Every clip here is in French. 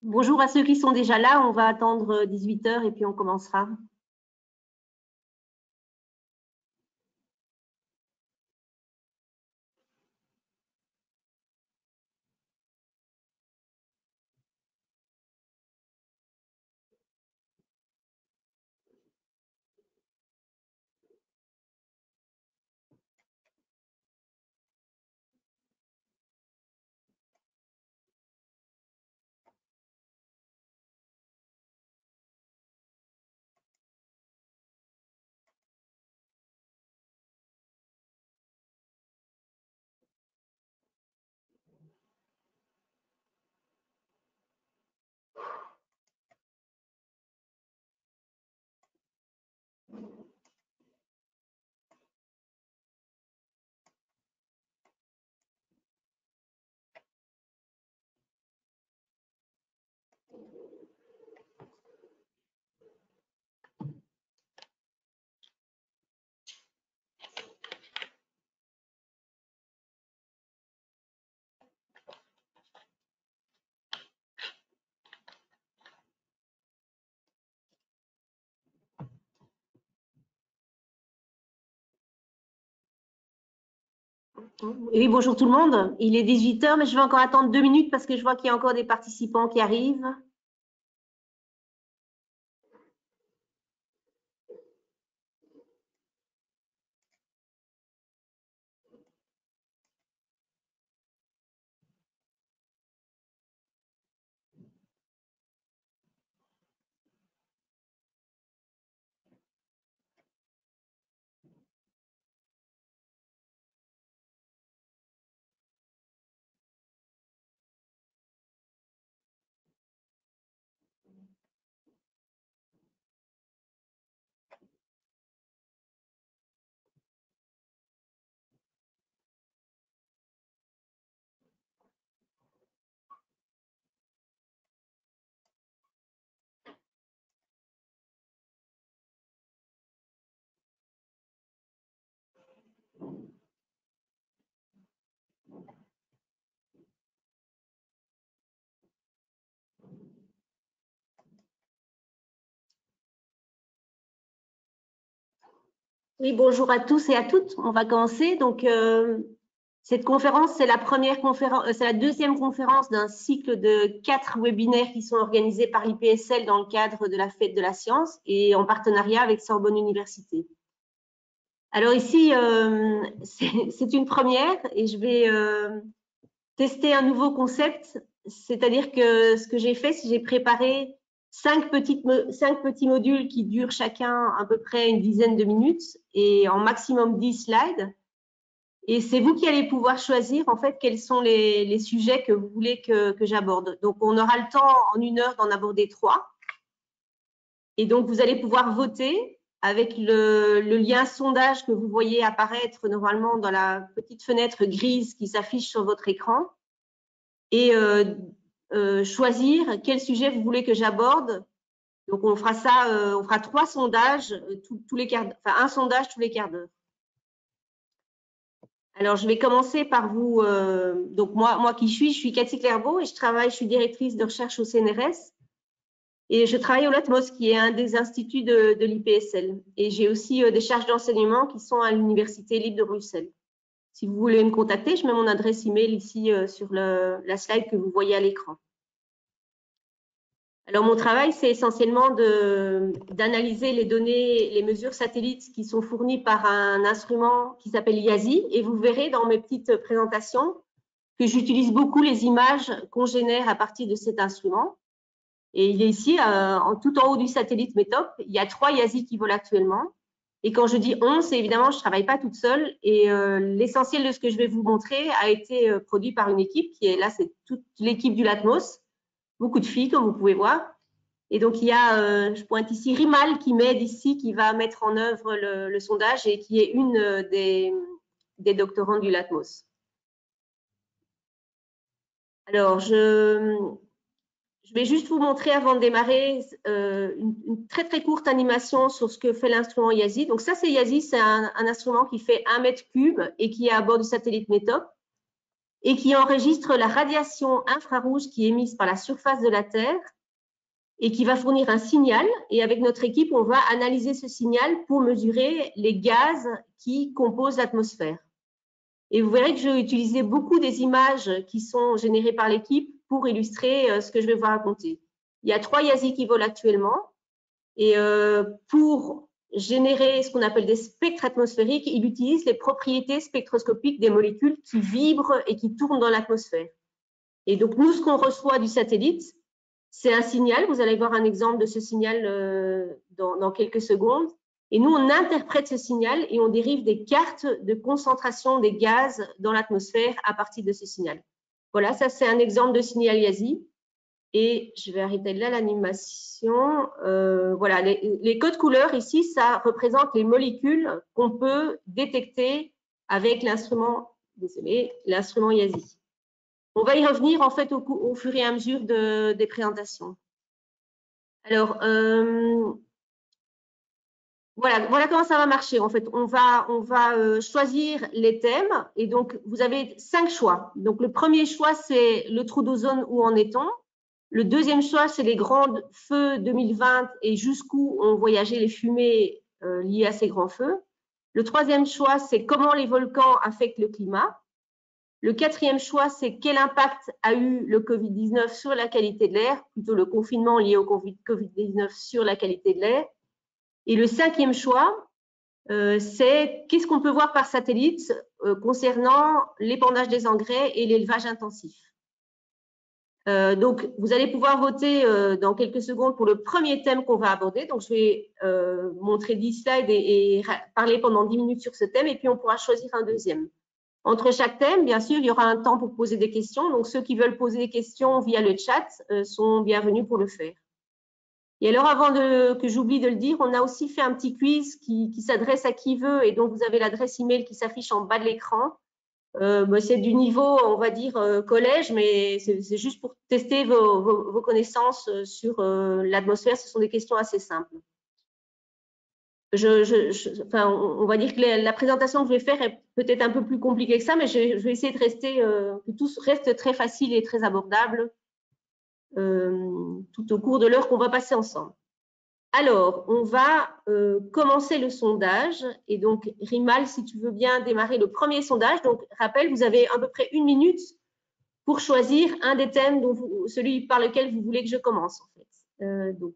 Bonjour à ceux qui sont déjà là. On va attendre 18 h et puis on commencera. Oui, bonjour tout le monde. Il est 18 h, mais je vais encore attendre 2 minutes parce que je vois qu'il y a encore des participants qui arrivent. Oui, bonjour à tous et à toutes. On va commencer. Donc, cette conférence, c'est la première conférence, c'est la deuxième conférence d'un cycle de 4 webinaires qui sont organisés par l'IPSL dans le cadre de la Fête de la Science et en partenariat avec Sorbonne Université. Alors ici, c'est une première et je vais tester un nouveau concept, c'est-à-dire que ce que j'ai fait, c'est j'ai préparé 5 petits modules qui durent chacun à peu près une dizaine de minutes et en maximum 10 slides. Et c'est vous qui allez pouvoir choisir en fait quels sont les sujets que vous voulez que j'aborde. Donc on aura le temps en 1 heure d'en aborder 3. Et donc vous allez pouvoir voter avec le lien sondage que vous voyez apparaître normalement dans la petite fenêtre grise qui s'affiche sur votre écran et choisir quel sujet vous voulez que j'aborde. Donc on fera ça, on fera 3 sondages tous les quarts, enfin un sondage tous les quarts d'heure. Alors je vais commencer par vous. Donc moi qui je suis Cathy Clairvaux et je suis directrice de recherche au CNRS. Et je travaille au LATMOS, qui est un des instituts de l'IPSL. Et j'ai aussi des charges d'enseignement qui sont à l'Université libre de Bruxelles. Si vous voulez me contacter, je mets mon adresse email ici sur la slide que vous voyez à l'écran. Alors, mon travail, c'est essentiellement d'analyser les données, les mesures satellites qui sont fournies par un instrument qui s'appelle YASI. Et vous verrez dans mes petites présentations que j'utilise beaucoup les images qu'on génère à partir de cet instrument. Et il est ici, tout en haut du satellite METOP, il y a 3 YASI qui volent actuellement. Et quand je dis 11, c'est évidemment, je ne travaille pas toute seule. Et l'essentiel de ce que je vais vous montrer a été produit par une équipe qui est là, c'est toute l'équipe du LATMOS. Beaucoup de filles, comme vous pouvez voir. Et donc, il y a, je pointe ici, Rimal qui m'aide ici, qui va mettre en œuvre le sondage et qui est une des doctorantes du LATMOS. Alors, je vais juste vous montrer avant de démarrer une très très courte animation sur ce que fait l'instrument YASI. Donc ça c'est YASI, c'est un instrument qui fait 1 mètre cube et qui est à bord du satellite METOP. et qui enregistre la radiation infrarouge qui est émise par la surface de la Terre et qui va fournir un signal. Et avec notre équipe, on va analyser ce signal pour mesurer les gaz qui composent l'atmosphère. Et vous verrez que je vais utiliser beaucoup des images qui sont générées par l'équipe pour illustrer ce que je vais vous raconter. Il y a 3 YASI qui volent actuellement. Et pour générer ce qu'on appelle des spectres atmosphériques, il utilise les propriétés spectroscopiques des molécules qui vibrent et qui tournent dans l'atmosphère. Et donc, nous, ce qu'on reçoit du satellite, c'est un signal. Vous allez voir un exemple de ce signal dans quelques secondes. Et nous, on interprète ce signal et on dérive des cartes de concentration des gaz dans l'atmosphère à partir de ce signal. Voilà, ça, c'est un exemple de signal YASI. Et je vais arrêter là l'animation. Voilà, les codes couleurs ici, ça représente les molécules qu'on peut détecter avec l'instrument, désolé, l'instrument YASI. On va y revenir en fait au fur et à mesure des présentations. Alors, voilà comment ça va marcher. En fait, on va choisir les thèmes et donc vous avez 5 choix. Donc le premier choix, c'est le trou d'ozone, où en est-on? Le deuxième choix, c'est les grands feux 2020 et jusqu'où ont voyagé les fumées liées à ces grands feux. Le troisième choix, c'est comment les volcans affectent le climat. Le quatrième choix, c'est quel impact a eu le Covid-19 sur la qualité de l'air, plutôt le confinement lié au Covid-19 sur la qualité de l'air. Et le cinquième choix, c'est qu'est-ce qu'on peut voir par satellite concernant l'épandage des engrais et l'élevage intensif. Donc, vous allez pouvoir voter dans quelques secondes pour le premier thème qu'on va aborder. Donc, je vais montrer 10 slides et parler pendant 10 minutes sur ce thème, et puis on pourra choisir un deuxième. Entre chaque thème, bien sûr, il y aura un temps pour poser des questions. Donc, ceux qui veulent poser des questions via le chat sont bienvenus pour le faire. Et alors, avant que j'oublie de le dire, on a aussi fait un petit quiz qui s'adresse à qui veut, et donc vous avez l'adresse email qui s'affiche en bas de l'écran. C'est du niveau, on va dire, collège, mais c'est juste pour tester vos connaissances sur l'atmosphère. Ce sont des questions assez simples. Enfin, on va dire que la présentation que je vais faire est peut-être un peu plus compliquée que ça, mais je vais essayer de rester, que tout reste très facile et très abordable tout au cours de l'heure qu'on va passer ensemble. Alors, on va commencer le sondage. Et donc, Rimal, si tu veux bien démarrer le premier sondage. Donc, rappel, vous avez à peu près 1 minute pour choisir un des thèmes, celui par lequel vous voulez que je commence, en fait. Donc,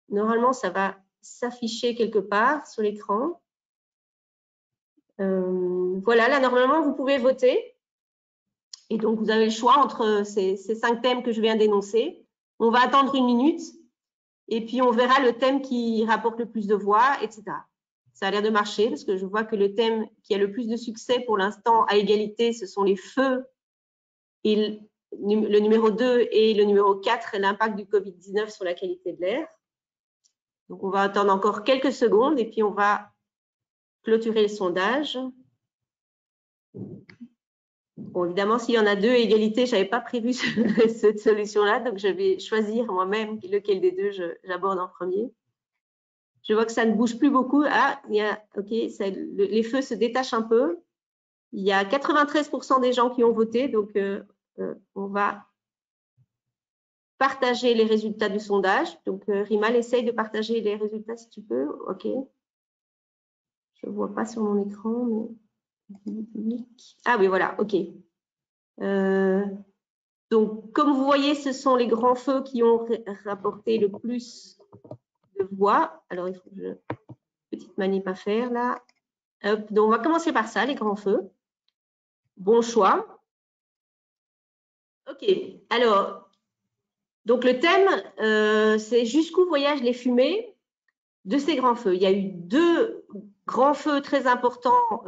normalement, ça va s'afficher quelque part sur l'écran. Voilà, là, normalement, vous pouvez voter. Et donc, vous avez le choix entre ces 5 thèmes que je viens d'énoncer. On va attendre 1 minute. Et puis, on verra le thème qui rapporte le plus de voix, etc. Ça a l'air de marcher parce que je vois que le thème qui a le plus de succès pour l'instant à égalité, ce sont les feux. Et le numéro 2 et le numéro 4, l'impact du Covid-19 sur la qualité de l'air. Donc, on va attendre encore quelques secondes et puis on va clôturer le sondage. Bon, évidemment, s'il y en a 2 à égalité, je n'avais pas prévu cette solution-là, donc je vais choisir moi-même lequel des 2 j'aborde en premier. Je vois que ça ne bouge plus beaucoup. Ah, les feux se détachent un peu. Il y a 93% des gens qui ont voté, donc on va partager les résultats du sondage. Donc, Rimal, essaye de partager les résultats si tu peux. OK. Je ne vois pas sur mon écran, mais... Ah oui, voilà, OK. Donc, comme vous voyez, ce sont les grands feux qui ont rapporté le plus de voix. Alors, il faut que je... Petite manip à faire là. Hop, donc, on va commencer par ça, les grands feux. Bon choix. OK. Alors, donc le thème, c'est jusqu'où voyagent les fumées de ces grands feux. Il y a eu 2 grands feux très importants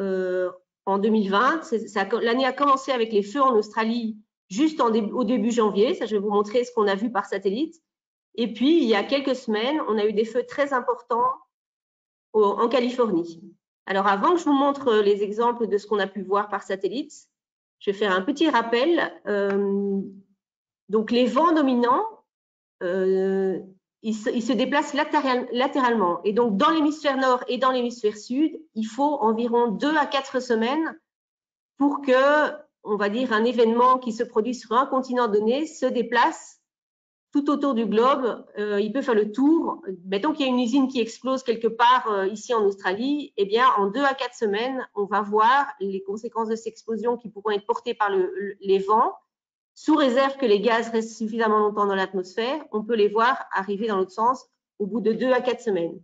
en 2020. L'année a commencé avec les feux en Australie juste au début janvier. Ça, je vais vous montrer ce qu'on a vu par satellite. Et puis, il y a quelques semaines, on a eu des feux très importants en Californie. Alors, avant que je vous montre les exemples de ce qu'on a pu voir par satellite, je vais faire un petit rappel. Donc, les vents dominants, ils se déplacent latéralement. Et donc, dans l'hémisphère nord et dans l'hémisphère sud, il faut environ 2 à 4 semaines pour que on va dire, un événement qui se produit sur un continent donné se déplace tout autour du globe, il peut faire le tour. Mettons qu'il y a une usine qui explose quelque part ici en Australie, eh bien, en 2 à 4 semaines, on va voir les conséquences de cette explosion qui pourront être portées par les vents. Sous réserve que les gaz restent suffisamment longtemps dans l'atmosphère, on peut les voir arriver dans l'autre sens au bout de 2 à 4 semaines.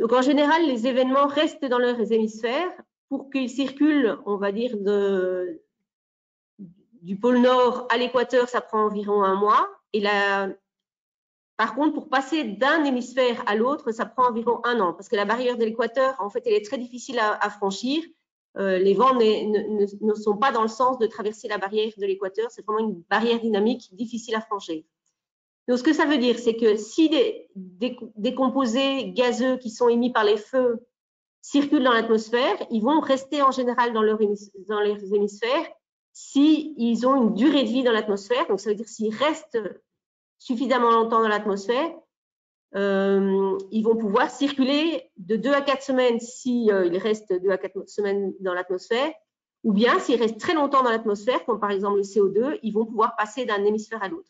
Donc, en général, les événements restent dans leurs hémisphères pour qu'ils circulent, on va dire, du pôle Nord à l'équateur, ça prend environ 1 mois. Et par contre, pour passer d'un hémisphère à l'autre, ça prend environ 1 an, parce que la barrière de l'équateur, en fait, elle est très difficile à franchir. Les vents ne sont pas dans le sens de traverser la barrière de l'équateur. C'est vraiment une barrière dynamique difficile à franchir. Donc, ce que ça veut dire, c'est que si des composés gazeux qui sont émis par les feux circulent dans l'atmosphère, ils vont rester en général dans leurs hémisphères s'ils ont une durée de vie dans l'atmosphère. Donc, ça veut dire s'ils restent suffisamment longtemps dans l'atmosphère, ils vont pouvoir circuler de 2 à 4 semaines s'ils restent 2 à 4 semaines dans l'atmosphère, ou bien s'ils restent très longtemps dans l'atmosphère, comme par exemple le CO2, ils vont pouvoir passer d'un hémisphère à l'autre.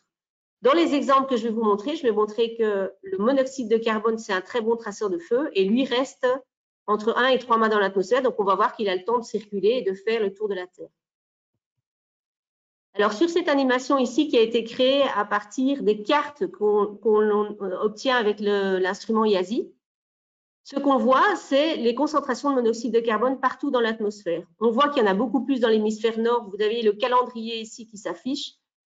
Dans les exemples que je vais vous montrer, je vais montrer que le monoxyde de carbone, c'est un très bon traceur de feu, et lui reste entre 1 et 3 mois dans l'atmosphère, donc on va voir qu'il a le temps de circuler et de faire le tour de la Terre. Alors, sur cette animation ici qui a été créée à partir des cartes qu'on obtient avec l'instrument IASI, ce qu'on voit, c'est les concentrations de monoxyde de carbone partout dans l'atmosphère. On voit qu'il y en a beaucoup plus dans l'hémisphère nord. Vous avez le calendrier ici qui s'affiche.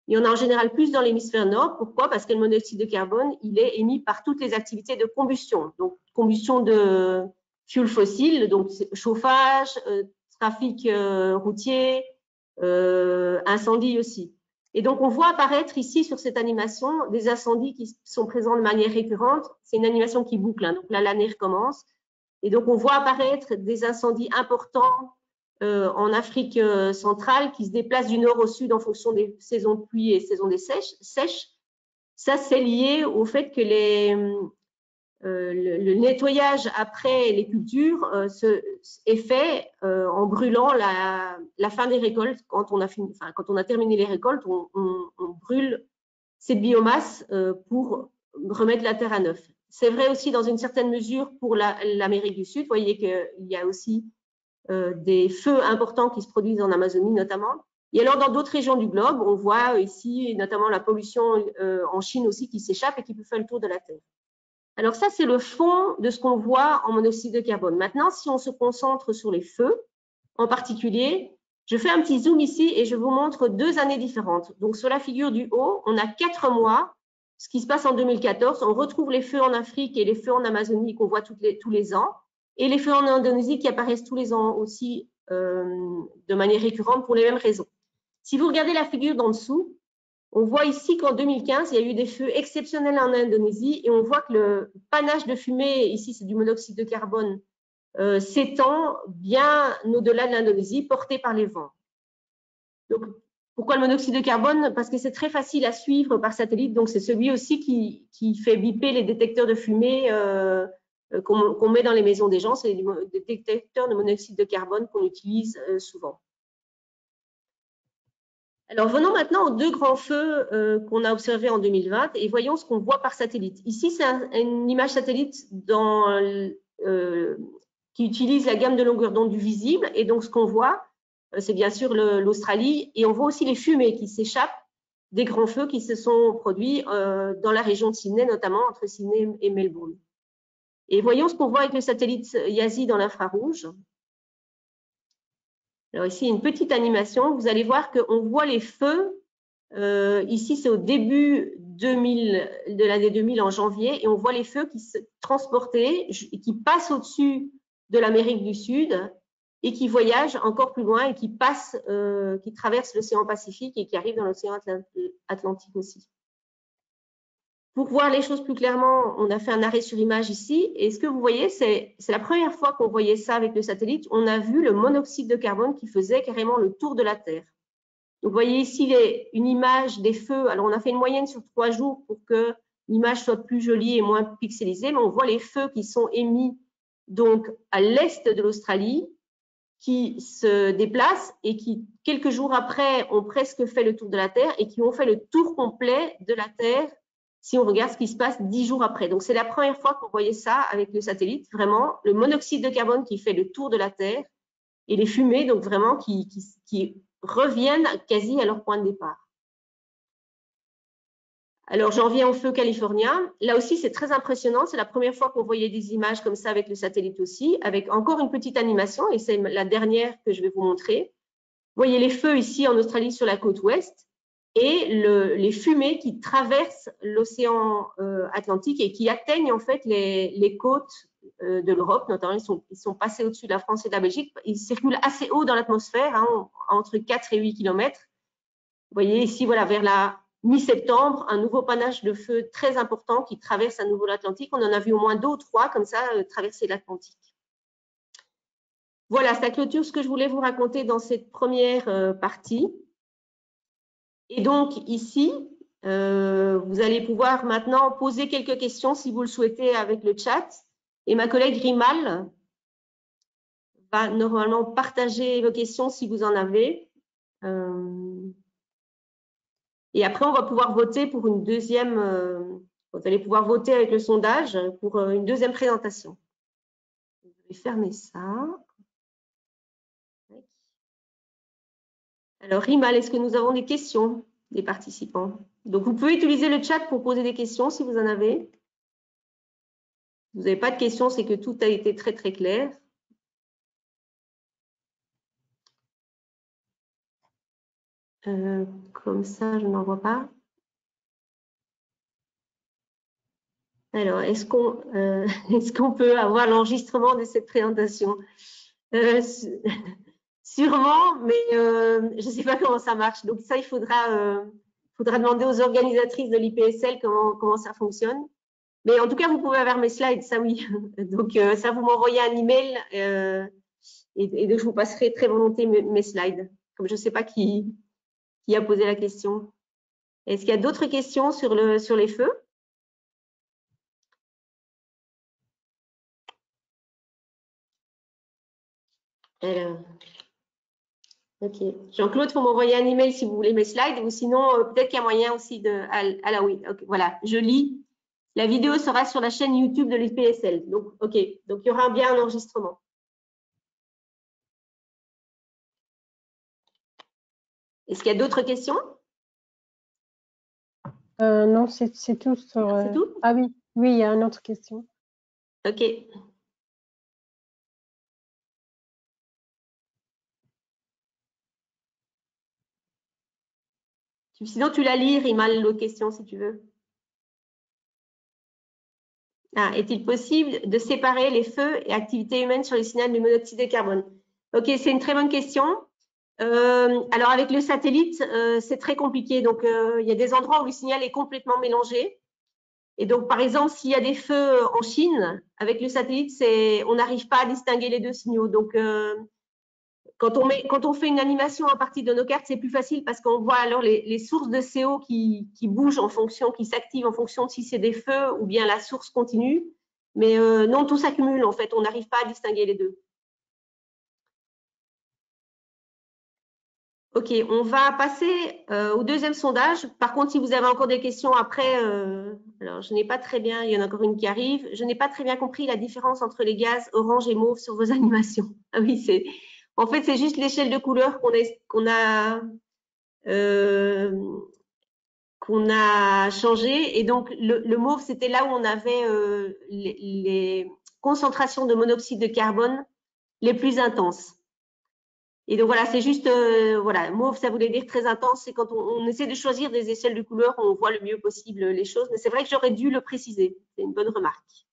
Il y en a en général plus dans l'hémisphère nord. Pourquoi? Parce que le monoxyde de carbone, il est émis par toutes les activités de combustion. Donc, combustion de fuel fossile, donc chauffage, trafic routier, incendies aussi. Et donc, on voit apparaître ici sur cette animation des incendies qui sont présents de manière récurrente. C'est une animation qui boucle, hein, donc là, l'année recommence. Et donc, on voit apparaître des incendies importants en Afrique centrale qui se déplacent du nord au sud en fonction des saisons de pluie et saisons des sèches. Ça, c'est lié au fait que le nettoyage après les cultures est fait en brûlant la fin des récoltes. Quand on a terminé les récoltes, on brûle cette biomasse pour remettre la terre à neuf. C'est vrai aussi dans une certaine mesure pour l'Amérique du Sud. Vous voyez qu'il y a aussi des feux importants qui se produisent en Amazonie notamment. Et alors dans d'autres régions du globe, on voit ici notamment la pollution en Chine aussi qui s'échappe et qui peut faire le tour de la Terre. Alors ça, c'est le fond de ce qu'on voit en monoxyde de carbone. Maintenant, si on se concentre sur les feux, en particulier, je fais un petit zoom ici et je vous montre 2 années différentes. Donc sur la figure du haut, on a 4 mois, ce qui se passe en 2014. On retrouve les feux en Afrique et les feux en Amazonie qu'on voit tous les ans, et les feux en Indonésie qui apparaissent tous les ans aussi de manière récurrente pour les mêmes raisons. Si vous regardez la figure d'en dessous, on voit ici qu'en 2015, il y a eu des feux exceptionnels en Indonésie et on voit que le panache de fumée, ici c'est du monoxyde de carbone, s'étend bien au-delà de l'Indonésie, porté par les vents. Donc, pourquoi le monoxyde de carbone? Parce que c'est très facile à suivre par satellite, donc c'est celui aussi qui fait biper les détecteurs de fumée qu'on met dans les maisons des gens, c'est des détecteurs de monoxyde de carbone qu'on utilise souvent. Alors, venons maintenant aux 2 grands feux qu'on a observés en 2020 et voyons ce qu'on voit par satellite. Ici, c'est une image satellite qui utilise la gamme de longueur d'onde du visible. Et donc, ce qu'on voit, c'est bien sûr l'Australie. Et on voit aussi les fumées qui s'échappent des grands feux qui se sont produits dans la région de Sydney, notamment entre Sydney et Melbourne. Et voyons ce qu'on voit avec le satellite IASI dans l'infrarouge. Alors ici, une petite animation. Vous allez voir qu'on voit les feux. Ici, c'est au début de l'année 2000, en janvier, et on voit les feux qui se transportaient et qui passent au-dessus de l'Amérique du Sud et qui voyagent encore plus loin et qui traversent l'océan Pacifique et qui arrivent dans l'océan Atlantique aussi. Pour voir les choses plus clairement, on a fait un arrêt sur image ici. Et ce que vous voyez, c'est la première fois qu'on voyait ça avec le satellite. On a vu le monoxyde de carbone qui faisait carrément le tour de la Terre. Donc, vous voyez ici une image des feux. Alors, on a fait une moyenne sur 3 jours pour que l'image soit plus jolie et moins pixelisée. Mais on voit les feux qui sont émis donc à l'est de l'Australie, qui se déplacent et qui, quelques jours après, ont presque fait le tour de la Terre et qui ont fait le tour complet de la Terre si on regarde ce qui se passe 10 jours après. Donc, c'est la première fois qu'on voyait ça avec le satellite, vraiment, le monoxyde de carbone qui fait le tour de la Terre et les fumées, donc vraiment, qui reviennent quasi à leur point de départ. Alors, j'en viens au feu californien. Là aussi, c'est très impressionnant. C'est la première fois qu'on voyait des images comme ça avec le satellite aussi, avec encore une petite animation, et c'est la dernière que je vais vous montrer. Vous voyez les feux ici en Australie sur la côte ouest et les fumées qui traversent l'océan Atlantique et qui atteignent en fait les côtes de l'Europe, notamment. Ils sont passés au-dessus de la France et de la Belgique. Ils circulent assez haut dans l'atmosphère, hein, entre 4 et 8 km. Vous voyez ici, voilà, vers la mi-septembre, un nouveau panache de feu très important qui traverse à nouveau l'Atlantique. On en a vu au moins 2 ou 3 comme ça traverser l'Atlantique. Voilà, ça clôture ce que je voulais vous raconter dans cette première partie. Et donc ici, vous allez pouvoir maintenant poser quelques questions si vous le souhaitez avec le chat. Et ma collègue Rimal va normalement partager vos questions si vous en avez. Et après, on va pouvoir voter pour une deuxième, vous allez pouvoir voter avec le sondage pour une deuxième présentation. Je vais fermer ça. Alors, Rimal, est-ce que nous avons des questions des participants? Donc, vous pouvez utiliser le chat pour poser des questions si vous en avez. Si vous n'avez pas de questions, c'est que tout a été très, très clair. Comme ça, je n'en vois pas. Alors, est-ce qu'on peut avoir l'enregistrement de cette présentation? Sûrement, mais je ne sais pas comment ça marche. Donc ça, il faudra demander aux organisatrices de l'IPSL comment ça fonctionne. Mais en tout cas, vous pouvez avoir mes slides, ça oui. Donc ça, vous m'envoyez un email et je vous passerai très volontiers mes slides. Comme je ne sais pas qui a posé la question. Est-ce qu'il y a d'autres questions sur les feux? Alors, ok. Jean-Claude, il faut m'envoyer un email si vous voulez mes slides, ou sinon, peut-être qu'il y a moyen aussi de… Ah là oui, okay, voilà, je lis. La vidéo sera sur la chaîne YouTube de l'IPSL. Donc, ok. Donc, il y aura bien un enregistrement. Est-ce qu'il y a d'autres questions? Non, c'est tout. C'est tout? Ah oui, il y a une autre question. Ok. Sinon, tu la lis, Rimal, l'autre question, si tu veux. Ah, est-il possible de séparer les feux et activités humaines sur les signaux du monoxyde de carbone? Ok, c'est une très bonne question. Alors, avec le satellite, c'est très compliqué. Donc, il y a des endroits où le signal est complètement mélangé. Et donc, par exemple, s'il y a des feux en Chine, avec le satellite, on n'arrive pas à distinguer les deux signaux. Donc, quand on fait une animation à partir de nos cartes, c'est plus facile parce qu'on voit alors les sources de CO qui bougent en fonction, qui s'activent en fonction de si c'est des feux ou bien la source continue. Mais non, tout s'accumule en fait. On n'arrive pas à distinguer les deux. Ok, on va passer au deuxième sondage. Par contre, si vous avez encore des questions après, alors je n'ai pas très bien, il y en a encore une qui arrive. Je n'ai pas très bien compris la différence entre les gaz orange et mauve sur vos animations. Ah oui, en fait, c'est juste l'échelle de couleurs qu'on a changé. Et donc, le mauve, c'était là où on avait les concentrations de monoxyde de carbone les plus intenses. Et donc voilà, c'est juste, voilà, mauve, ça voulait dire très intense. C'est quand on essaie de choisir des échelles de couleurs, on voit le mieux possible les choses. Mais c'est vrai que j'aurais dû le préciser. C'est une bonne remarque.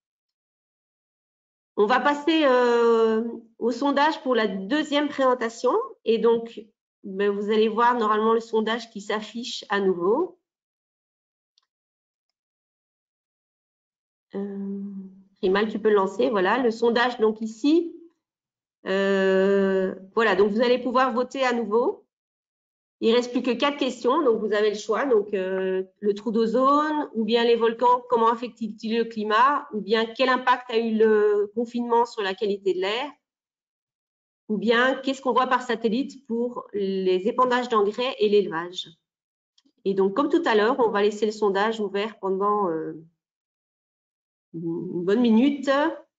On va passer au sondage pour la deuxième présentation. Et donc, ben, vous allez voir normalement le sondage qui s'affiche à nouveau. Rimal, tu peux le lancer. Voilà, le sondage donc ici. Voilà, donc vous allez pouvoir voter à nouveau. Il ne reste plus que 4 questions, donc vous avez le choix. Donc, le trou d'ozone, ou bien les volcans, comment affectent-ils le climat, ou bien quel impact a eu le confinement sur la qualité de l'air, ou bien qu'est-ce qu'on voit par satellite pour les épandages d'engrais et l'élevage. Et donc, comme tout à l'heure, on va laisser le sondage ouvert pendant une bonne minute.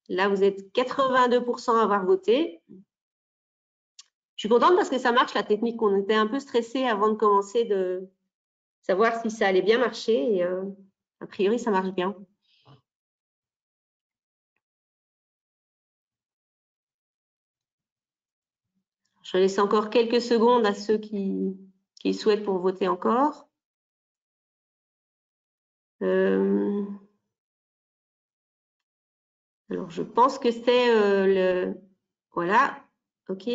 Là, vous êtes 82% à avoir voté. Je suis contente parce que ça marche, la technique. On était un peu stressé avant de commencer de savoir si ça allait bien marcher. Et a priori, ça marche bien. Je vais laisser encore quelques secondes à ceux qui souhaitent pour voter encore. Alors, je pense que c'est le... Voilà, OK.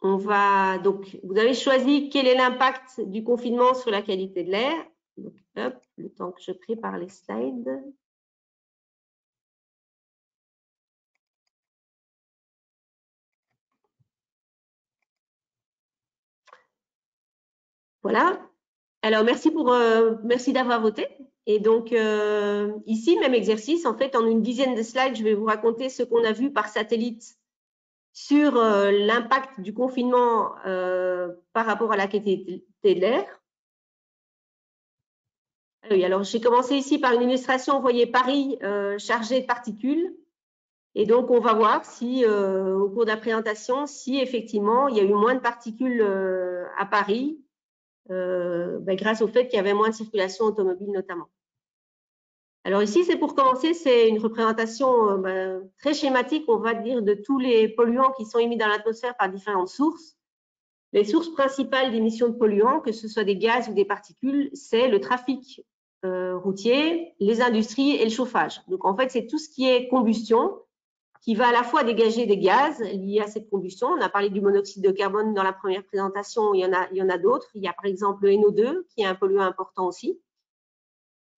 On va... Donc, vous avez choisi quel est l'impact du confinement sur la qualité de l'air. Donc, hop, le temps que je prépare les slides. Voilà. Alors, merci d'avoir voté. Et donc, ici, même exercice. En fait, en une dizaine de slides, je vais vous raconter ce qu'on a vu par satellite sur l'impact du confinement par rapport à la qualité de l'air. Oui, alors j'ai commencé ici par une illustration. Vous voyez Paris chargé de particules. Et donc, on va voir si, au cours de la présentation, si effectivement, il y a eu moins de particules à Paris, grâce au fait qu'il y avait moins de circulation automobile notamment. Alors ici, c'est pour commencer, c'est une représentation très schématique, on va dire, de tous les polluants qui sont émis dans l'atmosphère par différentes sources. Les sources principales d'émissions de polluants, que ce soit des gaz ou des particules, c'est le trafic routier, les industries et le chauffage. Donc en fait, c'est tout ce qui est combustion qui va à la fois dégager des gaz liés à cette combustion. On a parlé du monoxyde de carbone dans la première présentation, il y en a d'autres. Il y a par exemple le NO2 qui est un polluant important aussi.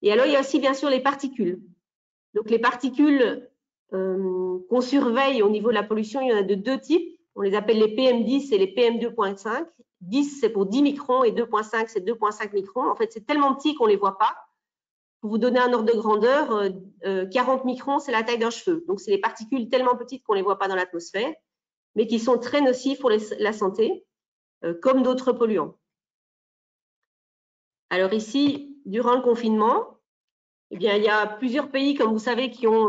Et alors, il y a aussi bien sûr les particules. Donc les particules qu'on surveille au niveau de la pollution, il y en a de deux types. On les appelle les PM10 et les PM2.5. 10, c'est pour 10 microns et 2.5, c'est 2.5 microns. En fait, c'est tellement petit qu'on ne les voit pas. Pour vous donner un ordre de grandeur, 40 microns, c'est la taille d'un cheveu. Donc, c'est les particules tellement petites qu'on ne les voit pas dans l'atmosphère, mais qui sont très nocives pour la santé, comme d'autres polluants. Alors ici, durant le confinement, eh bien, il y a plusieurs pays, comme vous savez, qui ont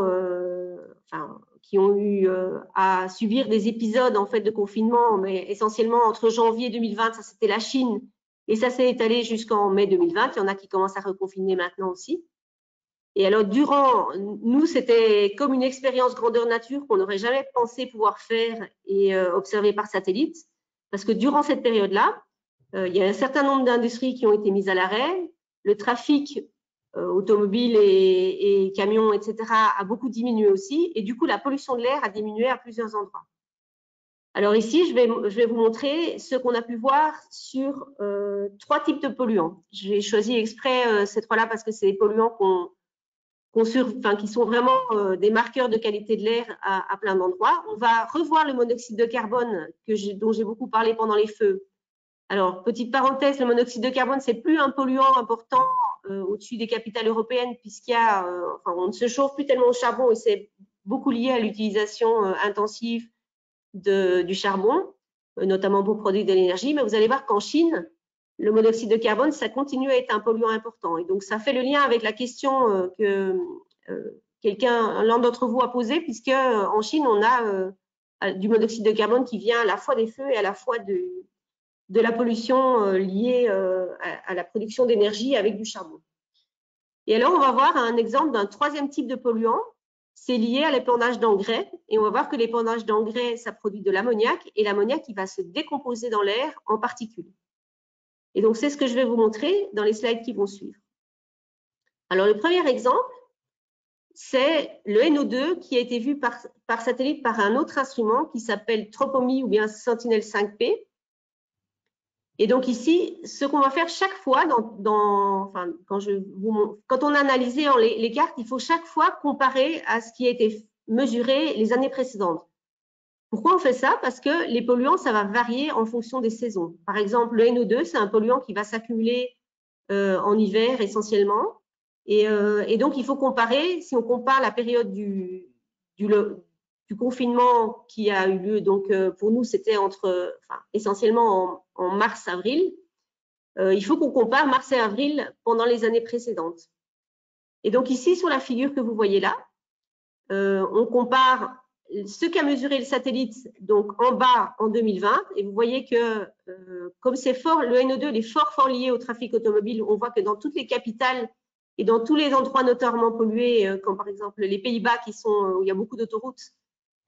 eu à subir des épisodes en fait, de confinement, mais essentiellement entre janvier 2020, ça c'était la Chine, et ça s'est étalé jusqu'en mai 2020. Il y en a qui commencent à reconfiner maintenant aussi. Et alors, nous, c'était comme une expérience grandeur nature qu'on n'aurait jamais pensé pouvoir faire et observer par satellite, parce que durant cette période-là, il y a un certain nombre d'industries qui ont été mises à l'arrêt. Le trafic automobile et camions, etc., a beaucoup diminué aussi. Et du coup, la pollution de l'air a diminué à plusieurs endroits. Alors ici, je vais vous montrer ce qu'on a pu voir sur trois types de polluants. J'ai choisi exprès ces trois-là parce que c'est des polluants qui sont vraiment des marqueurs de qualité de l'air à plein d'endroits. On va revoir le monoxyde de carbone dont j'ai beaucoup parlé pendant les feux. Alors, petite parenthèse, le monoxyde de carbone, c'est plus un polluant important au-dessus des capitales européennes on ne se chauffe plus tellement au charbon et c'est beaucoup lié à l'utilisation intensive du charbon, notamment pour produire de l'énergie. Mais vous allez voir qu'en Chine, le monoxyde de carbone, ça continue à être un polluant important. Et donc, ça fait le lien avec la question que l'un d'entre vous a posée, puisque en Chine, on a du monoxyde de carbone qui vient à la fois des feux et à la fois de la pollution liée à la production d'énergie avec du charbon. Et alors, on va voir un exemple d'un troisième type de polluant. C'est lié à l'épandage d'engrais. Et on va voir que l'épandage d'engrais, ça produit de l'ammoniac. Et l'ammoniac, il va se décomposer dans l'air en particules. Et donc, c'est ce que je vais vous montrer dans les slides qui vont suivre. Alors, le premier exemple, c'est le NO2 qui a été vu par satellite par un autre instrument qui s'appelle TROPOMI ou bien Sentinel-5P. Et donc ici, ce qu'on va faire chaque fois, quand on a analysé les cartes, il faut chaque fois comparer à ce qui a été mesuré les années précédentes. Pourquoi on fait ça? Parce que les polluants, ça va varier en fonction des saisons. Par exemple, le NO2, c'est un polluant qui va s'accumuler en hiver essentiellement. Et donc, il faut comparer, si on compare la période du du confinement qui a eu lieu, donc pour nous, c'était essentiellement en mars-avril. Il faut qu'on compare mars et avril pendant les années précédentes. Et donc ici, sur la figure que vous voyez là, on compare ce qu'a mesuré le satellite donc en bas en 2020, et vous voyez que comme c'est fort, le NO2 il est fort lié au trafic automobile. On voit que dans toutes les capitales et dans tous les endroits notoirement pollués, comme par exemple les Pays-Bas où il y a beaucoup d'autoroutes,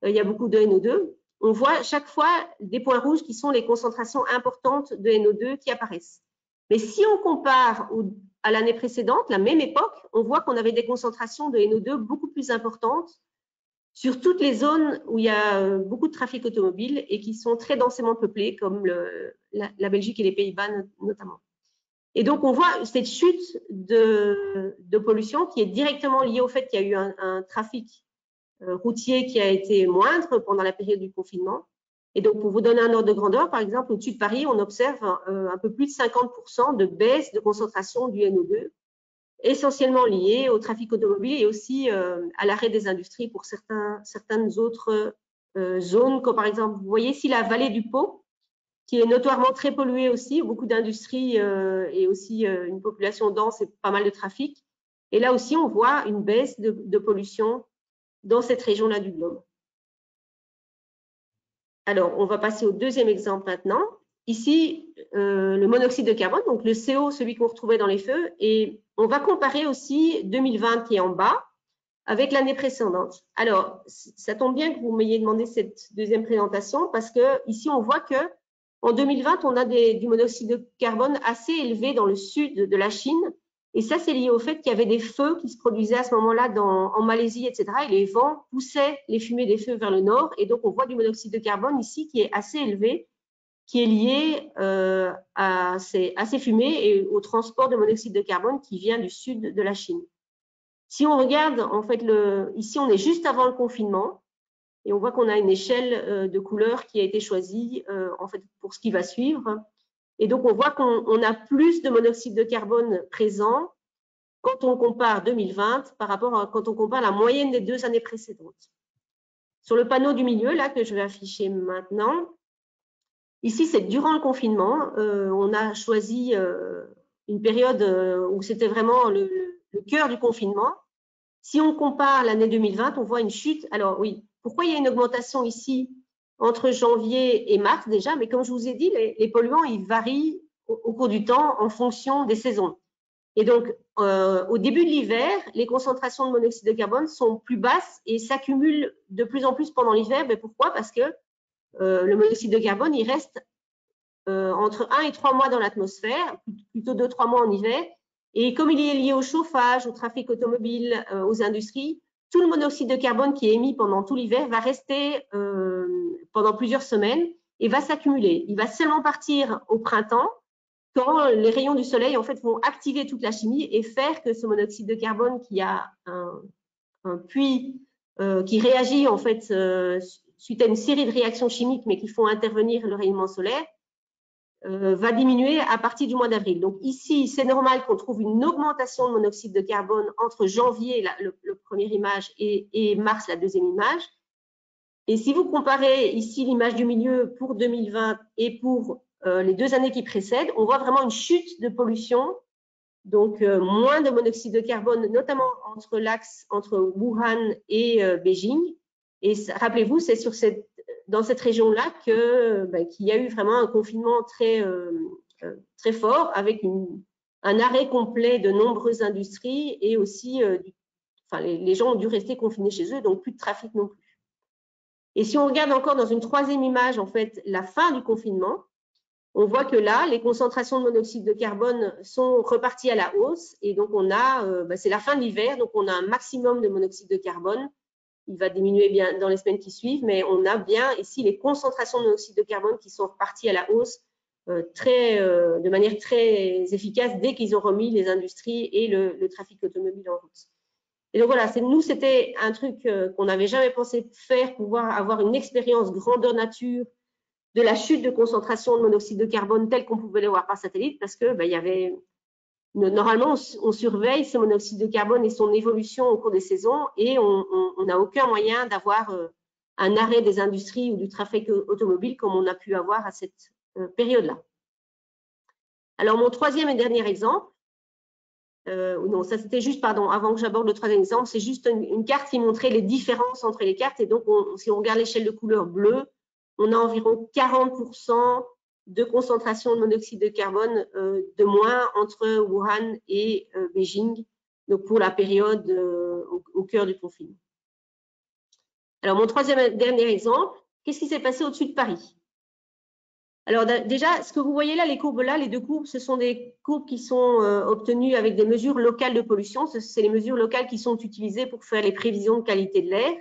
il y a beaucoup de NO2, on voit chaque fois des points rouges qui sont les concentrations importantes de NO2 qui apparaissent. Mais si on compare à l'année précédente, la même époque, on voit qu'on avait des concentrations de NO2 beaucoup plus importantes sur toutes les zones où il y a beaucoup de trafic automobile et qui sont très densément peuplées, comme la Belgique et les Pays-Bas notamment. Et donc, on voit cette chute de pollution qui est directement liée au fait qu'il y a eu un trafic routier qui a été moindre pendant la période du confinement. Et donc, pour vous donner un ordre de grandeur, par exemple, au-dessus de Paris, on observe un peu plus de 50% de baisse de concentration du NO2, essentiellement lié au trafic automobile et aussi à l'arrêt des industries pour certaines autres zones, comme par exemple, vous voyez ici la vallée du Pô, qui est notoirement très polluée aussi, beaucoup d'industries et aussi une population dense et pas mal de trafic. Et là aussi, on voit une baisse de pollution dans cette région-là du globe. Alors, on va passer au deuxième exemple maintenant. Ici, le monoxyde de carbone, donc le CO, celui qu'on retrouvait dans les feux, et on va comparer aussi 2020 qui est en bas avec l'année précédente. Alors, ça tombe bien que vous m'ayez demandé cette deuxième présentation parce que ici, on voit que en 2020, on a du monoxyde de carbone assez élevé dans le sud de la Chine. Et ça, c'est lié au fait qu'il y avait des feux qui se produisaient à ce moment-là en Malaisie, etc. Et les vents poussaient les fumées des feux vers le nord. Et donc, on voit du monoxyde de carbone ici qui est assez élevé, qui est lié à ces fumées et au transport de monoxyde de carbone qui vient du sud de la Chine. Si on regarde, en fait, ici, on est juste avant le confinement. Et on voit qu'on a une échelle de couleurs qui a été choisie en fait, pour ce qui va suivre. Et donc, on voit qu'on a plus de monoxyde de carbone présent quand on compare 2020 par rapport à quand on compare la moyenne des 2 années précédentes. Sur le panneau du milieu, là, que je vais afficher maintenant, ici, c'est durant le confinement. On a choisi une période où c'était vraiment le cœur du confinement. Si on compare l'année 2020, on voit une chute. Alors oui, pourquoi il y a une augmentation ici entre janvier et mars déjà? Mais comme je vous ai dit, les polluants, ils varient au cours du temps en fonction des saisons. Et donc, au début de l'hiver, les concentrations de monoxyde de carbone sont plus basses et s'accumulent de plus en plus pendant l'hiver. Mais pourquoi? Parce que le monoxyde de carbone, il reste entre 1 et 3 mois dans l'atmosphère, plutôt 2-3 mois en hiver. Et comme il est lié au chauffage, au trafic automobile, aux industries, tout le monoxyde de carbone qui est émis pendant tout l'hiver va rester pendant plusieurs semaines et va s'accumuler. Il va seulement partir au printemps quand les rayons du soleil en fait, vont activer toute la chimie et faire que ce monoxyde de carbone qui a un puits qui réagit en fait suite à une série de réactions chimiques mais qui font intervenir le rayonnement solaire, va diminuer à partir du mois d'avril. Donc ici, c'est normal qu'on trouve une augmentation de monoxyde de carbone entre janvier, le première image, et mars, la deuxième image. Et si vous comparez ici l'image du milieu pour 2020 et pour les 2 années qui précèdent, on voit vraiment une chute de pollution, donc moins de monoxyde de carbone, notamment entre l'axe entre Wuhan et Beijing. Et rappelez-vous, c'est dans cette région-là qu'il y a eu vraiment un confinement très fort avec un arrêt complet de nombreuses industries et aussi, les gens ont dû rester confinés chez eux, donc plus de trafic non plus. Et si on regarde encore dans une troisième image, en fait, la fin du confinement, on voit que là, les concentrations de monoxyde de carbone sont reparties à la hausse et donc on a, c'est la fin de l'hiver, donc on a un maximum de monoxyde de carbone. Il va diminuer bien dans les semaines qui suivent, mais on a bien ici les concentrations de monoxyde de carbone qui sont reparties à la hausse de manière très efficace dès qu'ils ont remis les industries et le trafic automobile en route. Et donc voilà, nous, c'était un truc qu'on n'avait jamais pensé faire, pouvoir avoir une expérience grandeur nature de la chute de concentration de monoxyde de carbone telle qu'on pouvait le voir par satellite, parce que il y avait normalement, on surveille ce monoxyde de carbone et son évolution au cours des saisons et on n'a aucun moyen d'avoir un arrêt des industries ou du trafic automobile comme on a pu avoir à cette période-là. Alors, mon troisième et dernier exemple, non, ça c'était juste, pardon, avant que j'aborde le troisième exemple, c'est juste une carte qui montrait les différences entre les cartes. Et donc, si on regarde l'échelle de couleur bleue, on a environ 40% de concentration de monoxyde de carbone de moins entre Wuhan et Beijing, donc pour la période au cœur du confinement. Alors, mon troisième et dernier exemple, qu'est-ce qui s'est passé au-dessus de Paris? Alors déjà, ce que vous voyez là, les courbes là, les deux courbes, ce sont des courbes qui sont obtenues avec des mesures locales de pollution. C'est les mesures locales qui sont utilisées pour faire les prévisions de qualité de l'air.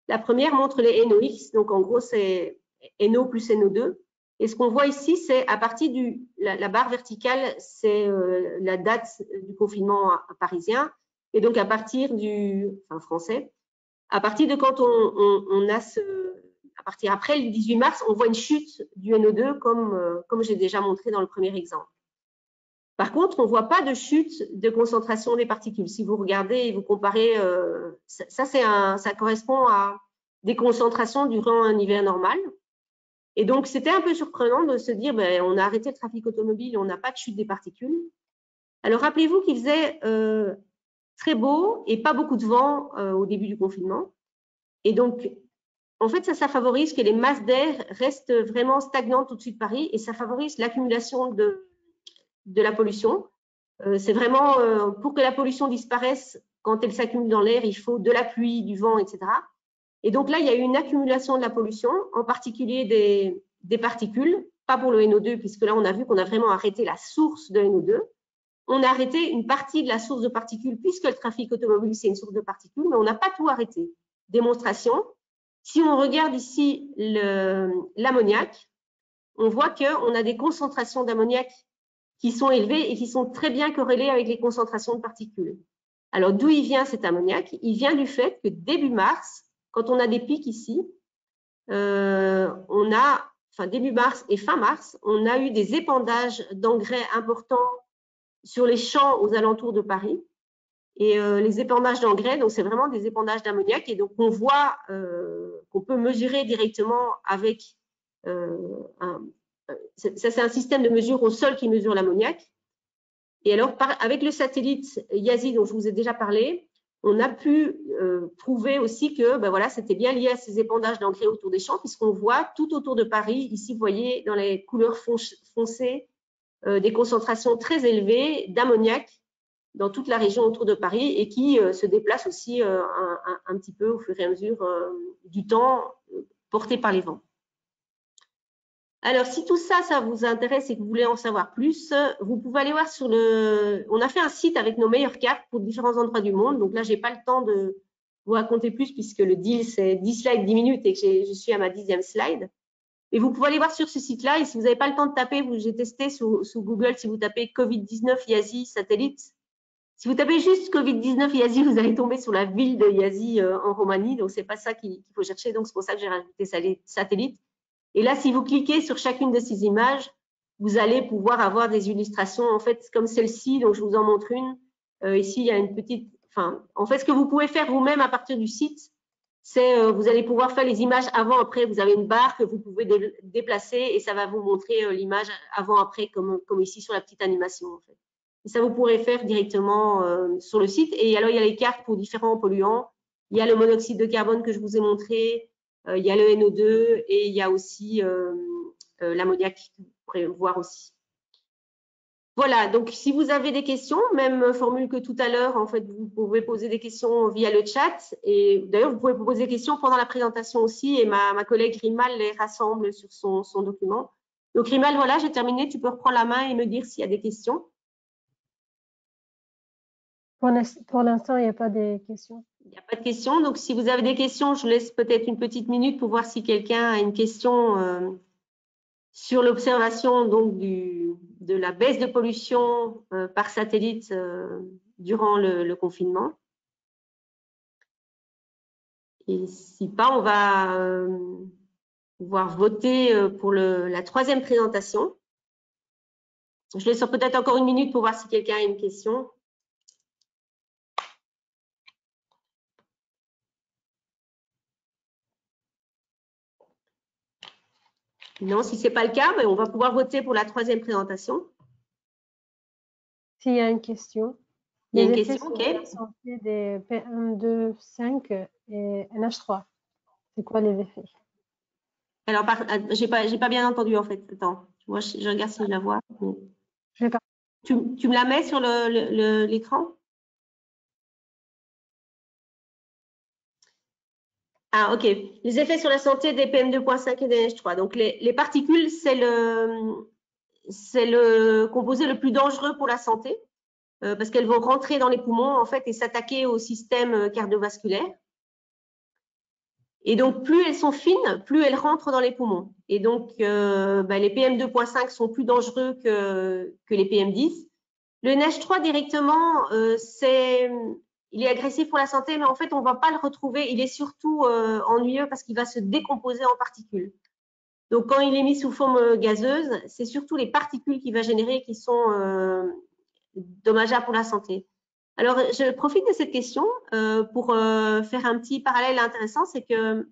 La première montre les NOx, donc en gros c'est NO plus NO2. Et ce qu'on voit ici, c'est à partir la barre verticale, c'est la date du confinement parisien. Et donc à partir français, à partir de quand on a à partir après le 18 mars, on voit une chute du NO2 comme j'ai déjà montré dans le premier exemple. Par contre, on ne voit pas de chute de concentration des particules. Si vous regardez et vous comparez, ça correspond à des concentrations durant un hiver normal. Et donc, c'était un peu surprenant de se dire, on a arrêté le trafic automobile, on n'a pas de chute des particules. Alors, rappelez-vous qu'il faisait très beau et pas beaucoup de vent au début du confinement. Et donc, en fait, ça favorise que les masses d'air restent vraiment stagnantes au-dessus de Paris et ça favorise l'accumulation de la pollution. C'est vraiment pour que la pollution disparaisse, quand elle s'accumule dans l'air, il faut de la pluie, du vent, etc. Et donc là, il y a eu une accumulation de la pollution, en particulier des particules, pas pour le NO2, puisque là, on a vu qu'on a vraiment arrêté la source de NO2. On a arrêté une partie de la source de particules, puisque le trafic automobile, c'est une source de particules, mais on n'a pas tout arrêté. Démonstration. Si on regarde ici l'ammoniac, on voit qu'on a des concentrations d'ammoniac qui sont élevées et qui sont très bien corrélées avec les concentrations de particules. Alors, d'où il vient cet ammoniac? Il vient du fait que début mars, quand on a des pics ici, début mars et fin mars, on a eu des épandages d'engrais importants sur les champs aux alentours de Paris. Et les épandages d'engrais, donc c'est vraiment des épandages d'ammoniac. Et donc, on voit qu'on peut mesurer directement avec c'est un système de mesure au sol qui mesure l'ammoniac. Et alors, avec le satellite YASI dont je vous ai déjà parlé, on a pu prouver aussi que voilà, c'était bien lié à ces épandages d'engrais autour des champs, puisqu'on voit tout autour de Paris, ici vous voyez dans les couleurs foncées, des concentrations très élevées d'ammoniac dans toute la région autour de Paris et qui se déplacent aussi un petit peu au fur et à mesure du temps porté par les vents. Alors, si tout ça, ça vous intéresse et que vous voulez en savoir plus, vous pouvez aller voir sur on a fait un site avec nos meilleures cartes pour différents endroits du monde. Donc là, j'ai pas le temps de vous raconter plus puisque le deal, c'est 10 slides, 10 minutes et que je suis à ma 10e slide. Et vous pouvez aller voir sur ce site-là. Et si vous n'avez pas le temps de taper, j'ai testé sous Google, si vous tapez Covid-19 YASI satellite. Si vous tapez juste Covid-19 YASI, vous allez tomber sur la ville de YASI en Roumanie. Donc, c'est pas ça qu'il faut chercher. Donc, c'est pour ça que j'ai rajouté satellite. Et là, si vous cliquez sur chacune de ces images, vous allez pouvoir avoir des illustrations, en fait, comme celle-ci, donc je vous en montre une. Ici, il y a une petite… en fait, ce que vous pouvez faire vous-même à partir du site, c'est vous allez pouvoir faire les images avant-après. Vous avez une barre que vous pouvez déplacer et ça va vous montrer l'image avant-après, comme ici sur la petite animation, en fait. Et ça, vous pourrez faire directement sur le site. Et alors, il y a les cartes pour différents polluants. Il y a le monoxyde de carbone que je vous ai montré. Il y a le NO2 et il y a aussi l'ammoniac que vous pourrez voir aussi. Voilà, donc si vous avez des questions, même formule que tout à l'heure, en fait, vous pouvez poser des questions via le chat. Et d'ailleurs, vous pouvez poser des questions pendant la présentation aussi. Et ma collègue Rimal les rassemble sur son document. Donc Rimal, voilà, j'ai terminé. Tu peux reprendre la main et me dire s'il y a des questions. Pour l'instant, il n'y a pas de questions. Il n'y a pas de questions. Donc, si vous avez des questions, je laisse peut-être une petite minute pour voir si quelqu'un a une question sur l'observation donc de la baisse de pollution par satellite durant le confinement. Et si pas, on va pouvoir voter pour la troisième présentation. Je laisse peut-être encore une minute pour voir si quelqu'un a une question. Sinon, si ce n'est pas le cas, ben, on va pouvoir voter pour la troisième présentation. S'il y a une question. Il y a Les une effets question, sur ok. la santé des PM2,5 et NH3. C'est quoi les effets? Alors, j'ai pas bien entendu en fait. Attends, moi je regarde si je la vois. Je vais pas. Tu me la mets sur l'écran? Ah, ok. Les effets sur la santé des PM2,5 et des NH3. Donc, les particules, c'est le composé le plus dangereux pour la santé parce qu'elles vont rentrer dans les poumons en fait et s'attaquer au système cardiovasculaire. Et donc, plus elles sont fines, plus elles rentrent dans les poumons. Et donc, les PM2,5 sont plus dangereux que les PM10. Le NH3 directement, il est agressif pour la santé, mais en fait, on ne va pas le retrouver. Il est surtout ennuyeux parce qu'il va se décomposer en particules. Donc, quand il est mis sous forme gazeuse, c'est surtout les particules qu'il va générer qui sont dommageables pour la santé. Alors, je profite de cette question pour faire un petit parallèle intéressant, c'est que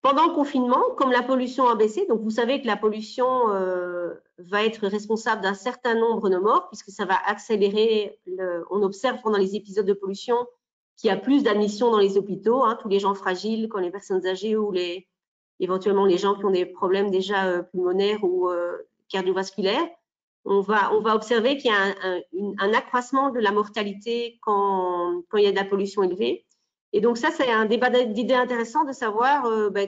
pendant le confinement, comme la pollution a baissé, donc vous savez que la pollution va être responsable d'un certain nombre de morts, puisque ça va accélérer, on observe pendant les épisodes de pollution qu'il y a plus d'admissions dans les hôpitaux, hein, tous les gens fragiles, comme les personnes âgées ou éventuellement les gens qui ont des problèmes déjà pulmonaires ou cardiovasculaires. On va observer qu'il y a un accroissement de la mortalité quand il y a de la pollution élevée. Et donc ça, c'est un débat d'idées intéressant de savoir,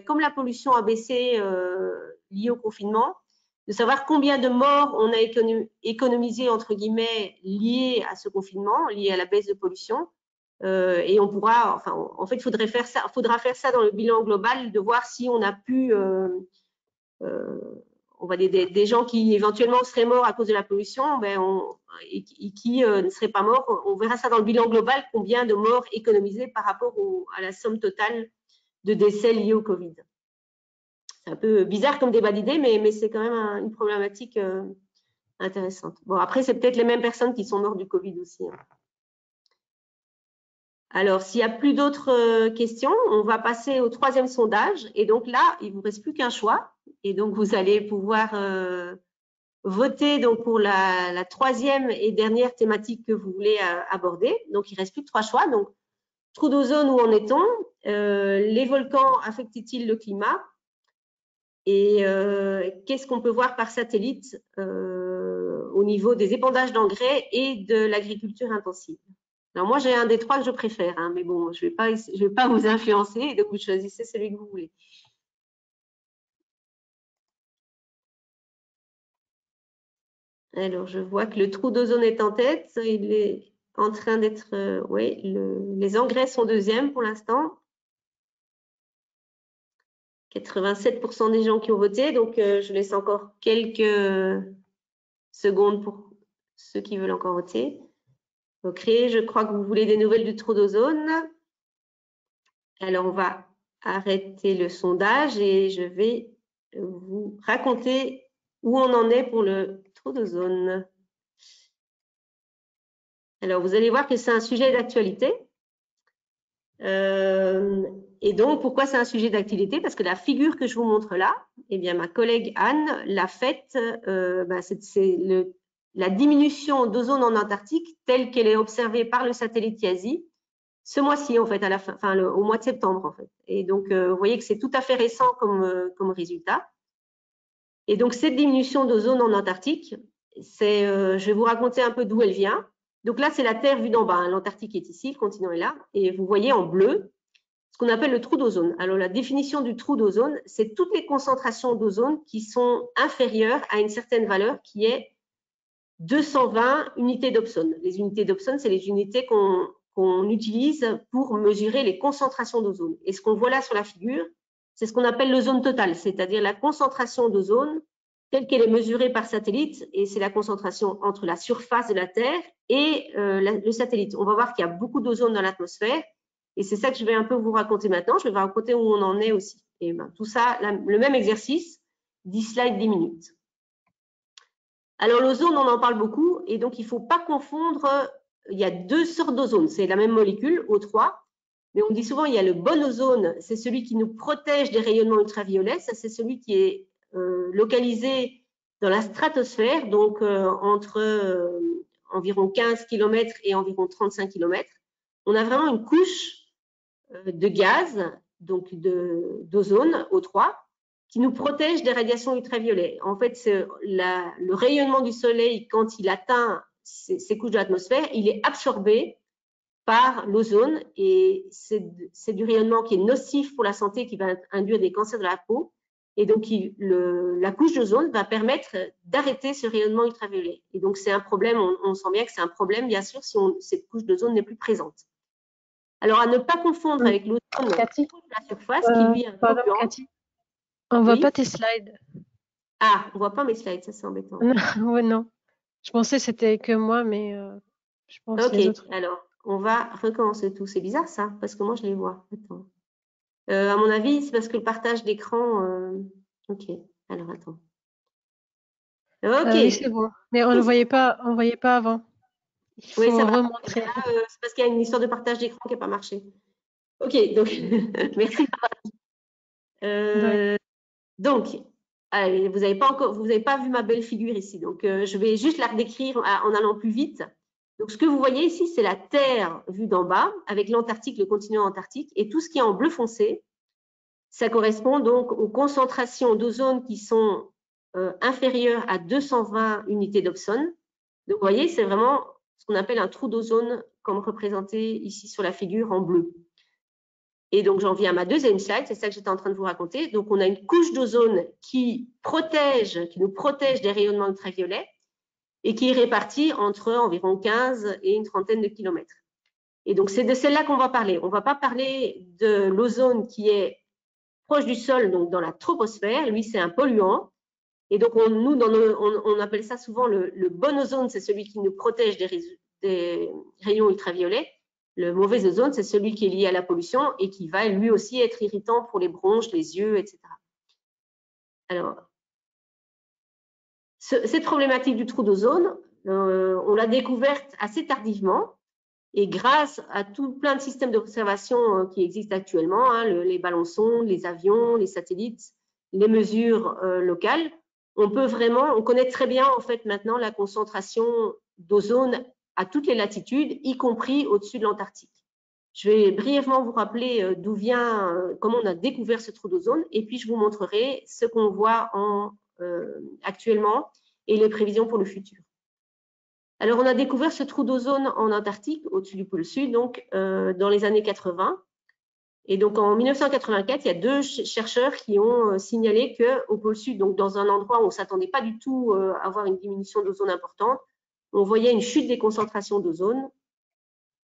comme la pollution a baissé liée au confinement, de savoir combien de morts on a économisé, entre guillemets, liés à ce confinement, liés à la baisse de pollution. Et on pourra, enfin, en fait, il faudra faire ça dans le bilan global, de voir si on a pu, on va des gens qui éventuellement seraient morts à cause de la pollution, et qui ne seraient pas morts. On verra ça dans le bilan global, combien de morts économisées par rapport à la somme totale de décès liés au Covid. C'est un peu bizarre comme débat d'idées, mais c'est quand même une problématique intéressante. Bon, après, c'est peut-être les mêmes personnes qui sont mortes du Covid aussi. Hein. Alors, s'il n'y a plus d'autres questions, on va passer au troisième sondage. Et donc là, il ne vous reste plus qu'un choix. Et donc, vous allez pouvoir voter donc, pour la troisième et dernière thématique que vous voulez aborder. Donc, il ne reste plus que 3 choix. Donc, trou d'ozone, où en est-on? Les volcans affectent-ils le climat? Et qu'est-ce qu'on peut voir par satellite au niveau des épandages d'engrais et de l'agriculture intensive? Alors moi, j'ai un des 3 que je préfère, hein, mais bon, je vais pas vous influencer, donc vous choisissez celui que vous voulez. Alors, je vois que le trou d'ozone est en tête, il est en train d'être, oui, les engrais sont deuxième pour l'instant. 87% des gens qui ont voté, donc je laisse encore quelques secondes pour ceux qui veulent encore voter. Ok, je crois que vous voulez des nouvelles du trou d'ozone. Alors, on va arrêter le sondage et je vais vous raconter où on en est pour le trou d'ozone. Alors, vous allez voir que c'est un sujet d'actualité. Et donc, pourquoi c'est un sujet d'actualité? Parce que la figure que je vous montre là, eh bien, ma collègue Anne l'a faite, c'est la diminution d'ozone en Antarctique telle qu'elle est observée par le satellite IASI ce mois-ci, en fait, à la fin, au mois de septembre, en fait. Et donc, vous voyez que c'est tout à fait récent comme résultat. Et donc, cette diminution d'ozone en Antarctique, je vais vous raconter un peu d'où elle vient. Donc là, c'est la Terre vue d'en bas. Hein. L'Antarctique est ici, le continent est là. Et vous voyez en bleu ce qu'on appelle le trou d'ozone. Alors, la définition du trou d'ozone, c'est toutes les concentrations d'ozone qui sont inférieures à une certaine valeur qui est 220 unités d'Obson. Les unités d'Obson, c'est les unités qu'on utilise pour mesurer les concentrations d'ozone. Et ce qu'on voit là sur la figure, c'est ce qu'on appelle l'ozone total, c'est-à-dire la concentration d'ozone telle qu'elle est mesurée par satellite, et c'est la concentration entre la surface de la Terre et le satellite. On va voir qu'il y a beaucoup d'ozone dans l'atmosphère, et c'est ça que je vais un peu vous raconter maintenant. Je vais vous raconter où on en est aussi. Et ben, tout ça, le même exercice, 10 slides, 10 minutes. Alors, l'ozone, on en parle beaucoup, et donc il ne faut pas confondre, il y a 2 sortes d'ozone, c'est la même molécule, O3, Mais on dit souvent, il y a le bon ozone, c'est celui qui nous protège des rayonnements ultraviolets. Ça, c'est celui qui est localisé dans la stratosphère, donc entre environ 15 km et environ 35 km. On a vraiment une couche de gaz, donc d'ozone, O3, qui nous protège des radiations ultraviolets. En fait, le rayonnement du soleil, quand il atteint ces couches de l'atmosphère, il est absorbé par l'ozone et c'est du rayonnement qui est nocif pour la santé, qui va induire des cancers de la peau. Et donc, la couche d'ozone va permettre d'arrêter ce rayonnement ultraviolet. Et donc, c'est un problème, on sent bien que c'est un problème, bien sûr, si cette couche d'ozone n'est plus présente. Alors, à ne pas confondre avec l'ozone de la surface, qui lui est un pardon, polluant. Cathy, on voit pas tes slides. Ah, on voit pas mes slides, ça c'est embêtant. Ouais, non. Je pensais que c'était que moi, mais je pense les autres. Alors, on va recommencer tout. C'est bizarre ça, parce que moi je les vois. Attends. À mon avis, c'est parce que le partage d'écran. Ok, alors attends. Ok. Oui, c'est bon. Mais on ne voyait pas avant. Il faut Oui, ça va. remontrer. C'est parce qu'il y a une histoire de partage d'écran qui n'a pas marché. Ok, donc merci. Donc, allez, vous n'avez pas vu ma belle figure ici. Donc, je vais juste la redécrire en allant plus vite. Donc, ce que vous voyez ici, c'est la Terre vue d'en bas, avec l'Antarctique, le continent antarctique, et tout ce qui est en bleu foncé, ça correspond donc aux concentrations d'ozone qui sont inférieures à 220 unités d'Obson. Donc, vous voyez, c'est vraiment ce qu'on appelle un trou d'ozone, comme représenté ici sur la figure en bleu. Et donc, j'en viens à ma deuxième slide, c'est ça que j'étais en train de vous raconter. Donc, on a une couche d'ozone qui nous protège des rayonnements ultraviolets et qui est répartie entre environ 15 et une trentaine de kilomètres. Et donc, c'est de celle-là qu'on va parler. On ne va pas parler de l'ozone qui est proche du sol, donc dans la troposphère. Lui, c'est un polluant. Et donc, on appelle ça souvent le bon ozone, c'est celui qui nous protège des rayons ultraviolets. Le mauvais ozone, c'est celui qui est lié à la pollution et qui va lui aussi être irritant pour les bronches, les yeux, etc. Alors, cette problématique du trou d'ozone, on l'a découverte assez tardivement et grâce à tout plein de systèmes d'observation qui existent actuellement, hein, les ballons sondes, les avions, les satellites, les mesures locales, on connaît très bien en fait maintenant la concentration d'ozone à toutes les latitudes, y compris au-dessus de l'Antarctique. Je vais brièvement vous rappeler d'où vient, comment on a découvert ce trou d'ozone, et puis je vous montrerai ce qu'on voit actuellement et les prévisions pour le futur. Alors, on a découvert ce trou d'ozone en Antarctique, au-dessus du pôle Sud, donc dans les années 80. Et donc, en 1984, il y a deux chercheurs qui ont signalé qu'au pôle Sud, donc dans un endroit où on ne s'attendait pas du tout à avoir une diminution d'ozone importante, on voyait une chute des concentrations d'ozone.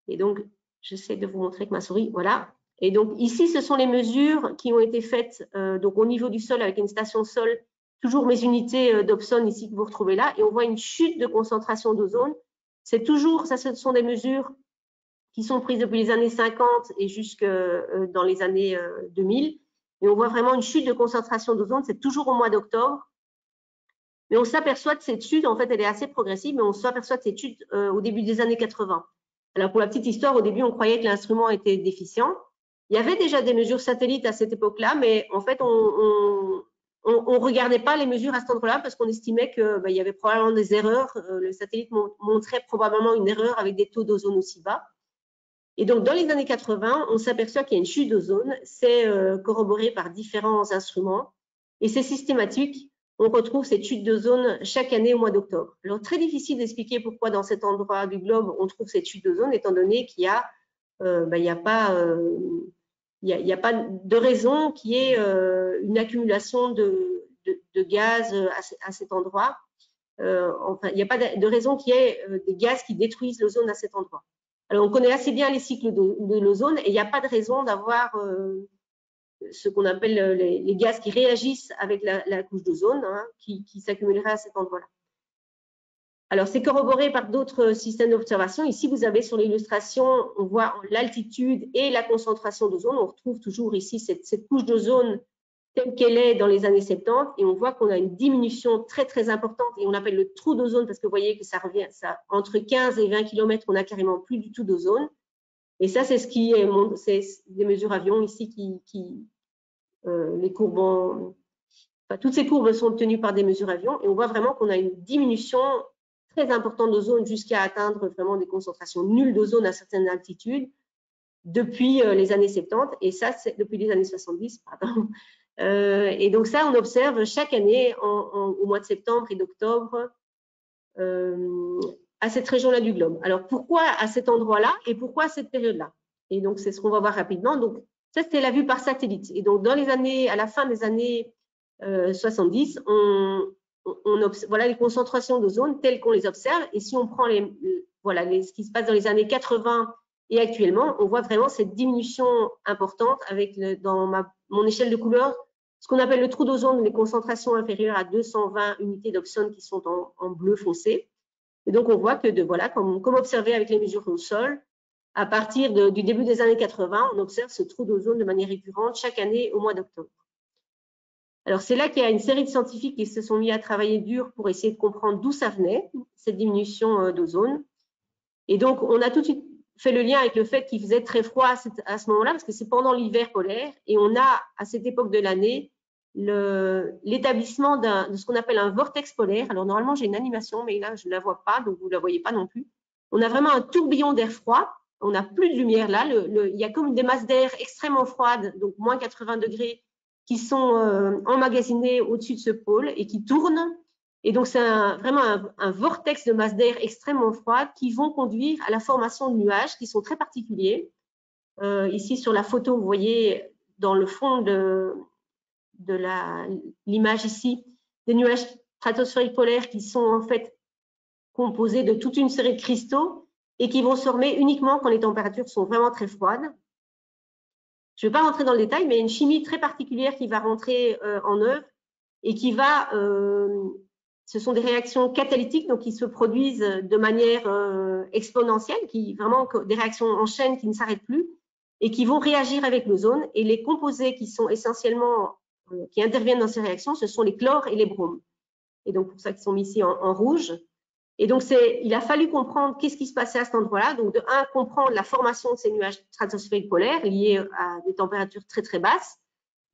Et donc, j'essaie de vous montrer avec ma souris, voilà. Et donc, ici, ce sont les mesures qui ont été faites donc au niveau du sol avec une station sol, toujours mes unités d'Obson ici que vous retrouvez là, et on voit une chute de concentration d'ozone. C'est toujours, ça, ce sont des mesures qui sont prises depuis les années 50 et jusque dans les années 2000. Et on voit vraiment une chute de concentration d'ozone, c'est toujours au mois d'octobre. Mais on s'aperçoit de cette chute, en fait, elle est assez progressive, mais on s'aperçoit de cette chute au début des années 80. Alors, pour la petite histoire, au début, on croyait que l'instrument était déficient. Il y avait déjà des mesures satellites à cette époque-là, mais en fait, on regardait pas les mesures à cet endroit-là parce qu'on estimait qu'il y avait probablement des erreurs. Le satellite montrait probablement une erreur avec des taux d'ozone aussi bas. Et donc, dans les années 80, on s'aperçoit qu'il y a une chute d'ozone. C'est corroboré par différents instruments et c'est systématique. On retrouve cette chute d'ozone chaque année au mois d'octobre. Alors, très difficile d'expliquer pourquoi dans cet endroit du globe, on trouve cette chute d'ozone, étant donné qu'il n'y a, a pas de raison qu'il y ait une accumulation de gaz à cet endroit. Enfin, il n'y a pas de raison qu'il y ait des gaz qui détruisent l'ozone à cet endroit. Alors, on connaît assez bien les cycles de l'ozone et il n'y a pas de raison d'avoir ce qu'on appelle les gaz qui réagissent avec la couche d'ozone, hein, qui s'accumuleraient à cet endroit-là. Alors, c'est corroboré par d'autres systèmes d'observation. Ici, vous avez sur l'illustration, on voit l'altitude et la concentration d'ozone. On retrouve toujours ici cette couche d'ozone telle qu'elle est dans les années 70 et on voit qu'on a une diminution très, très importante et on appelle le trou d'ozone parce que vous voyez que ça revient, entre 15 et 20 km, on n'a carrément plus du tout d'ozone. Et ça, c'est ce qui est c'est des mesures avions ici les courbes, toutes ces courbes sont obtenues par des mesures avions et on voit vraiment qu'on a une diminution très importante d'ozone jusqu'à atteindre vraiment des concentrations nulles d'ozone à certaines altitudes depuis les années 70 et ça, c'est depuis les années 70, pardon. Et donc ça, on observe chaque année au mois de septembre et d'octobre à cette région-là du globe. Alors, pourquoi à cet endroit-là et pourquoi à cette période-là? Et donc, c'est ce qu'on va voir rapidement. Donc, ça, c'était la vue par satellite. Et donc, à la fin des années 70, voilà les concentrations d'ozone telles qu'on les observe. Et si on prend ce qui se passe dans les années 80 et actuellement, on voit vraiment cette diminution importante avec, dans mon échelle de couleur, ce qu'on appelle le trou d'ozone, les concentrations inférieures à 220 unités d'Obson qui sont en bleu foncé. Et donc, on voit que, voilà, comme observé avec les mesures au sol, à partir du début des années 80, on observe ce trou d'ozone de manière récurrente chaque année au mois d'octobre. Alors, c'est là qu'il y a une série de scientifiques qui se sont mis à travailler dur pour essayer de comprendre d'où ça venait, cette diminution d'ozone. Et donc, on a tout de suite fait le lien avec le fait qu'il faisait très froid à ce moment-là, parce que c'est pendant l'hiver polaire, et on a, à cette époque de l'année, l'établissement de ce qu'on appelle un vortex polaire. Alors, normalement, j'ai une animation, mais là, je ne la vois pas, donc vous ne la voyez pas non plus. On a vraiment un tourbillon d'air froid. On n'a plus de lumière là. Il y a comme des masses d'air extrêmement froides, donc moins 80 degrés, qui sont emmagasinées au-dessus de ce pôle et qui tournent. Et donc, c'est vraiment un vortex de masse d'air extrêmement froide qui vont conduire à la formation de nuages qui sont très particuliers. Ici, sur la photo, vous voyez dans le fond de l'image ici, des nuages stratosphériques polaires qui sont en fait composés de toute une série de cristaux et qui vont se former uniquement quand les températures sont vraiment très froides. Je ne vais pas rentrer dans le détail, mais il y a une chimie très particulière qui va rentrer en œuvre et qui va... ce sont des réactions catalytiques, donc qui se produisent de manière exponentielle, vraiment des réactions en chaîne qui ne s'arrêtent plus et qui vont réagir avec l'ozone. Et les composés qui sont essentiellement qui interviennent dans ces réactions, ce sont les chlores et les bromes. Et donc, pour ça qu'ils sont mis ici en rouge. Et donc, il a fallu comprendre qu'est-ce qui se passait à cet endroit-là. Donc, de un, comprendre la formation de ces nuages stratosphériques polaires liés à des températures très, très basses,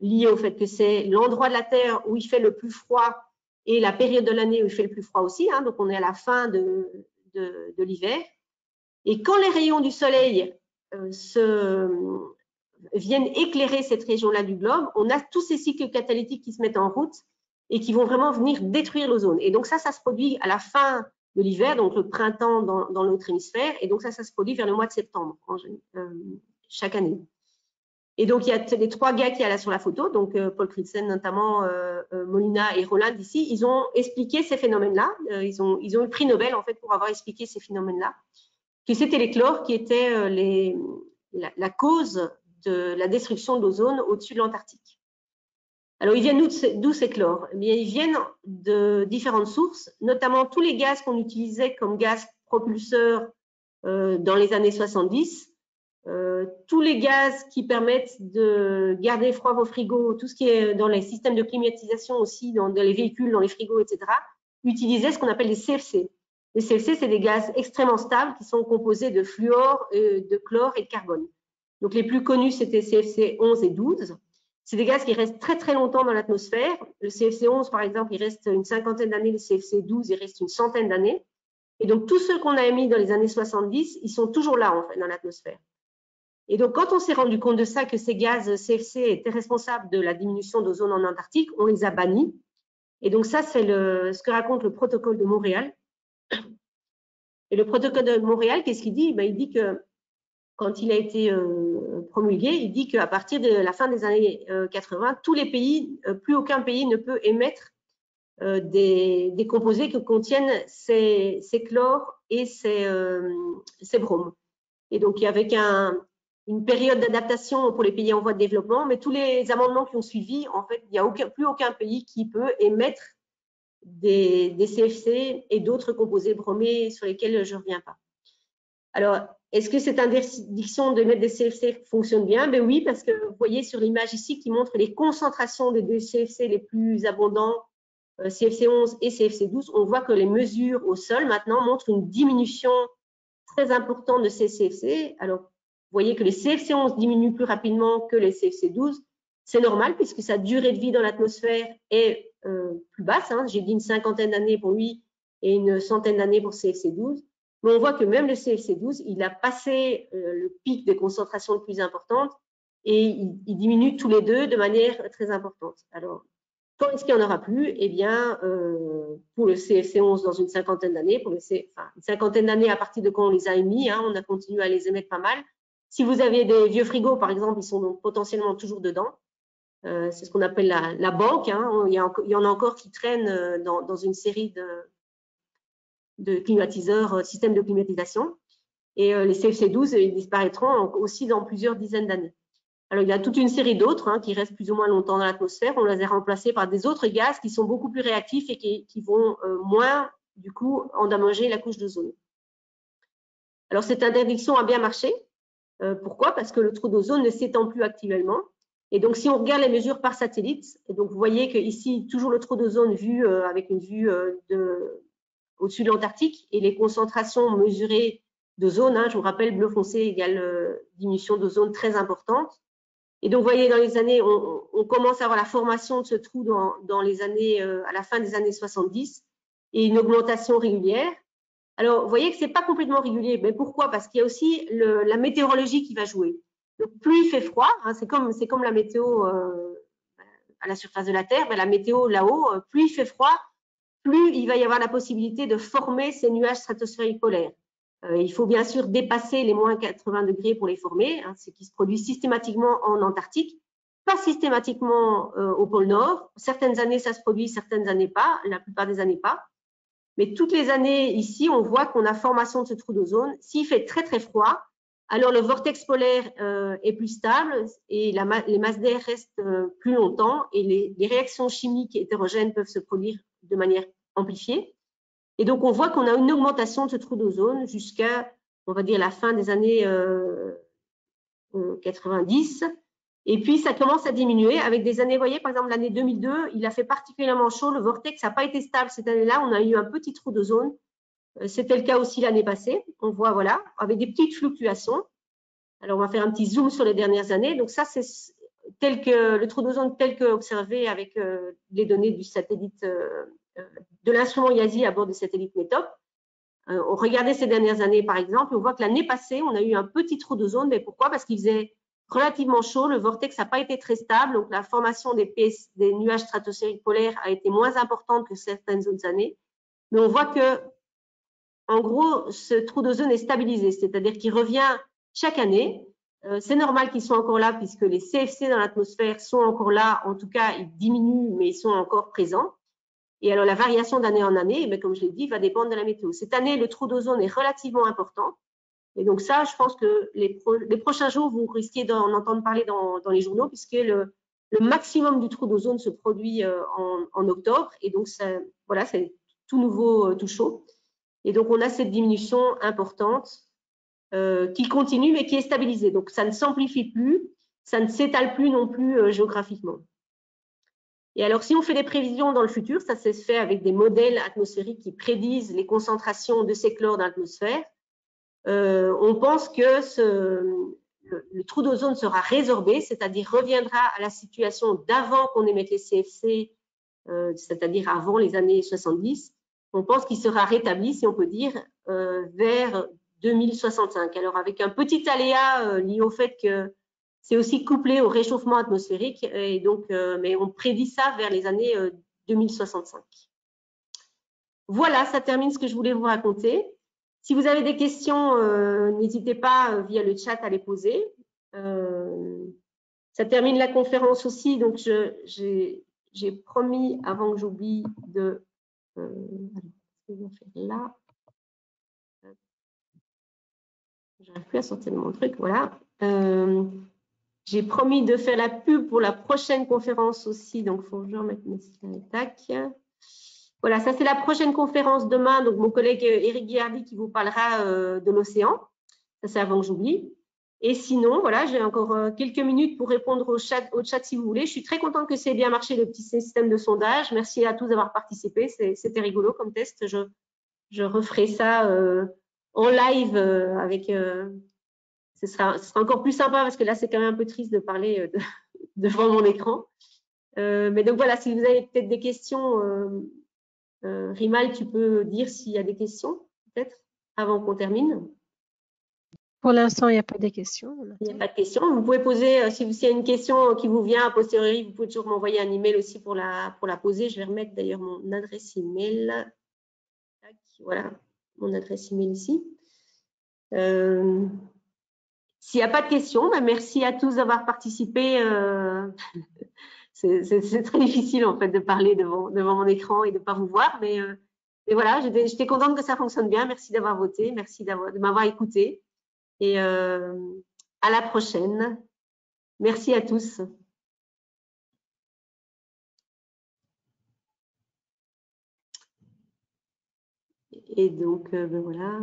liées au fait que c'est l'endroit de la Terre où il fait le plus froid et la période de l'année où il fait le plus froid aussi. Hein, donc, on est à la fin de l'hiver. Et quand les rayons du soleil viennent éclairer cette région-là du globe, on a tous ces cycles catalytiques qui se mettent en route et qui vont vraiment venir détruire l'ozone. Et donc ça se produit à la fin de l'hiver, donc le printemps dans l'autre hémisphère, et donc ça se produit vers le mois de septembre chaque année. Et donc il y a les trois gars qui sont là sur la photo, donc Paul Crutzen notamment, Molina et Roland ici, ils ont expliqué ces phénomènes-là, ils ont eu le prix Nobel en fait pour avoir expliqué ces phénomènes-là, que c'était les chlores qui étaient la cause de la destruction de l'ozone au-dessus de l'Antarctique. Alors, ils viennent d'où ces chlores? Eh bien, ils viennent de différentes sources, notamment tous les gaz qu'on utilisait comme gaz propulseurs dans les années 70, tous les gaz qui permettent de garder froid vos frigos, tout ce qui est dans les systèmes de climatisation aussi, dans les véhicules, dans les frigos, etc., utilisaient ce qu'on appelle les CFC. Les CFC, c'est des gaz extrêmement stables qui sont composés de fluor, de chlore et de carbone. Donc, les plus connus, c'était CFC 11 et 12. C'est des gaz qui restent très, très longtemps dans l'atmosphère. Le CFC 11, par exemple, il reste une cinquantaine d'années. Le CFC 12, il reste une centaine d'années. Et donc, tous ceux qu'on a émis dans les années 70, ils sont toujours là, en fait, dans l'atmosphère. Et donc, quand on s'est rendu compte de ça, que ces gaz CFC étaient responsables de la diminution d'ozone en Antarctique, on les a bannis. Et donc, ça, c'est ce que raconte le protocole de Montréal. Et le protocole de Montréal, qu'est-ce qu'il dit? Il dit que quand il a été promulgué, il dit qu'à partir de la fin des années 80, tous les pays, plus aucun pays ne peut émettre des composés que contiennent ces chlores et ces bromes. Et donc, il y avait une période d'adaptation pour les pays en voie de développement, mais tous les amendements qui ont suivi, en fait, il n'y a plus aucun pays qui peut émettre des CFC et d'autres composés bromés sur lesquels je ne reviens pas. Alors, est-ce que cette interdiction de mettre des CFC fonctionne bien? Ben oui, parce que vous voyez sur l'image ici qui montre les concentrations des deux CFC les plus abondants, CFC 11 et CFC 12, on voit que les mesures au sol maintenant montrent une diminution très importante de ces CFC. Alors, voyez que les CFC11 diminuent plus rapidement que les CFC12. C'est normal puisque sa durée de vie dans l'atmosphère est plus basse. Hein. J'ai dit une cinquantaine d'années pour lui et une centaine d'années pour CFC12. Mais on voit que même le CFC12, il a passé le pic de concentration le plus importante et il diminue tous les deux de manière très importante. Alors, quand est-ce qu'il n'y en aura plus? Eh bien, pour le CFC11 dans une cinquantaine d'années, une cinquantaine d'années à partir de quand on les a émis, hein, on a continué à les émettre pas mal. Si vous avez des vieux frigos, par exemple, ils sont donc potentiellement toujours dedans. C'est ce qu'on appelle la banque. Hein. Il y en a encore qui traînent dans une série de climatiseurs, systèmes de climatisation. Et les CFC12, ils disparaîtront aussi dans plusieurs dizaines d'années. Alors, il y a toute une série d'autres hein, qui restent plus ou moins longtemps dans l'atmosphère. On les a remplacés par des autres gaz qui sont beaucoup plus réactifs et qui vont moins, du coup, endommager la couche d'ozone. Alors, cette interdiction a bien marché. Pourquoi? Parce que le trou d'ozone ne s'étend plus actuellement. Et donc, si on regarde les mesures par satellite, et donc vous voyez que ici, toujours le trou d'ozone vu avec une vue au-dessus de l'Antarctique et les concentrations mesurées d'ozone, hein, je vous rappelle, bleu foncé égale diminution d'ozone très importante. Et donc, vous voyez, dans les années, on commence à avoir la formation de ce trou dans les années, à la fin des années 70 et une augmentation régulière. Alors, vous voyez que ce n'est pas complètement régulier. Mais pourquoi? Parce qu'il y a aussi la météorologie qui va jouer. Donc, plus il fait froid, hein, c'est comme la météo à la surface de la Terre, mais la météo là-haut, plus il fait froid, plus il va y avoir la possibilité de former ces nuages stratosphériques polaires. Il faut bien sûr dépasser les moins 80 degrés pour les former, hein, ce qui se produit systématiquement en Antarctique, pas systématiquement au pôle Nord. Certaines années, ça se produit, certaines années pas, la plupart des années pas. Mais toutes les années, ici, on voit qu'on a formation de ce trou d'ozone. S'il fait très, très froid, alors le vortex polaire est plus stable et les masses d'air restent plus longtemps et les réactions chimiques hétérogènes peuvent se produire de manière amplifiée. Et donc, on voit qu'on a une augmentation de ce trou d'ozone jusqu'à, on va dire, la fin des années 90. Et puis, ça commence à diminuer avec des années, vous voyez, par exemple, l'année 2002, il a fait particulièrement chaud. Le vortex n'a pas été stable cette année-là. On a eu un petit trou d'ozone. C'était le cas aussi l'année passée. On voit, voilà, avec des petites fluctuations. Alors, on va faire un petit zoom sur les dernières années. Donc, ça, c'est tel que le trou d'ozone tel qu'observé avec les données du satellite de l'instrument IASI à bord du satellite METOP. On regardait ces dernières années, par exemple, on voit que l'année passée, on a eu un petit trou d'ozone. Mais pourquoi? Parce qu'il faisait relativement chaud, le vortex n'a pas été très stable, donc la formation des nuages stratosphériques polaires a été moins importante que certaines autres années. Mais on voit que, en gros, ce trou d'ozone est stabilisé, c'est-à-dire qu'il revient chaque année. C'est normal qu'ils soient encore là puisque les CFC dans l'atmosphère sont encore là. En tout cas, ils diminuent, mais ils sont encore présents. Et alors, la variation d'année en année, mais comme je l'ai dit, va dépendre de la météo. Cette année, le trou d'ozone est relativement important. Et donc ça, je pense que les prochains jours, vous risquez d'en entendre parler dans les journaux puisque le maximum du trou d'ozone se produit en octobre. Et donc, voilà, c'est tout nouveau, tout chaud. Et donc, on a cette diminution importante qui continue mais qui est stabilisée. Donc, ça ne s'amplifie plus, ça ne s'étale plus non plus géographiquement. Et alors, si on fait des prévisions dans le futur, ça se fait avec des modèles atmosphériques qui prédisent les concentrations de ces chlores dans l'atmosphère. On pense que le trou d'ozone sera résorbé, c'est-à-dire reviendra à la situation d'avant qu'on émette les CFC, c'est-à-dire avant les années 70. On pense qu'il sera rétabli, si on peut dire, vers 2065. Alors, avec un petit aléa lié au fait que c'est aussi couplé au réchauffement atmosphérique, et donc, mais on prédit ça vers les années 2065. Voilà, ça termine ce que je voulais vous raconter. Si vous avez des questions, n'hésitez pas via le chat à les poser. Ça termine la conférence aussi, donc j'ai promis, avant que j'oublie, de... je vais faire là. J'arrive plus à sortir de mon truc, voilà. J'ai promis de faire la pub pour la prochaine conférence aussi, donc il faut que je remette mes slides. Tac. Voilà, ça c'est la prochaine conférence demain. Donc mon collègue Eric Guillardi qui vous parlera de l'océan. Ça c'est avant que j'oublie. Et sinon, voilà, j'ai encore quelques minutes pour répondre au chat si vous voulez. Je suis très contente que ça ait bien marché le petit système de sondage. Merci à tous d'avoir participé. C'était rigolo comme test. Je referai ça en live avec ce sera encore plus sympa parce que là, c'est quand même un peu triste de parler devant mon écran. Mais donc voilà, si vous avez peut-être des questions, Rimal, tu peux dire s'il y a des questions, peut-être, avant qu'on termine. Pour l'instant, il n'y a pas de questions. Il n'y a pas de questions. Vous pouvez poser, si il y a une question qui vous vient a posteriori, vous pouvez toujours m'envoyer un email aussi pour la poser. Je vais remettre d'ailleurs mon adresse email. Voilà, mon adresse email ici. S'il n'y a pas de questions, ben merci à tous d'avoir participé. C'est très difficile en fait de parler devant mon écran et de ne pas vous voir, mais voilà, j'étais contente que ça fonctionne bien. Merci d'avoir voté, merci de m'avoir écouté et à la prochaine. Merci à tous. Et donc, ben voilà.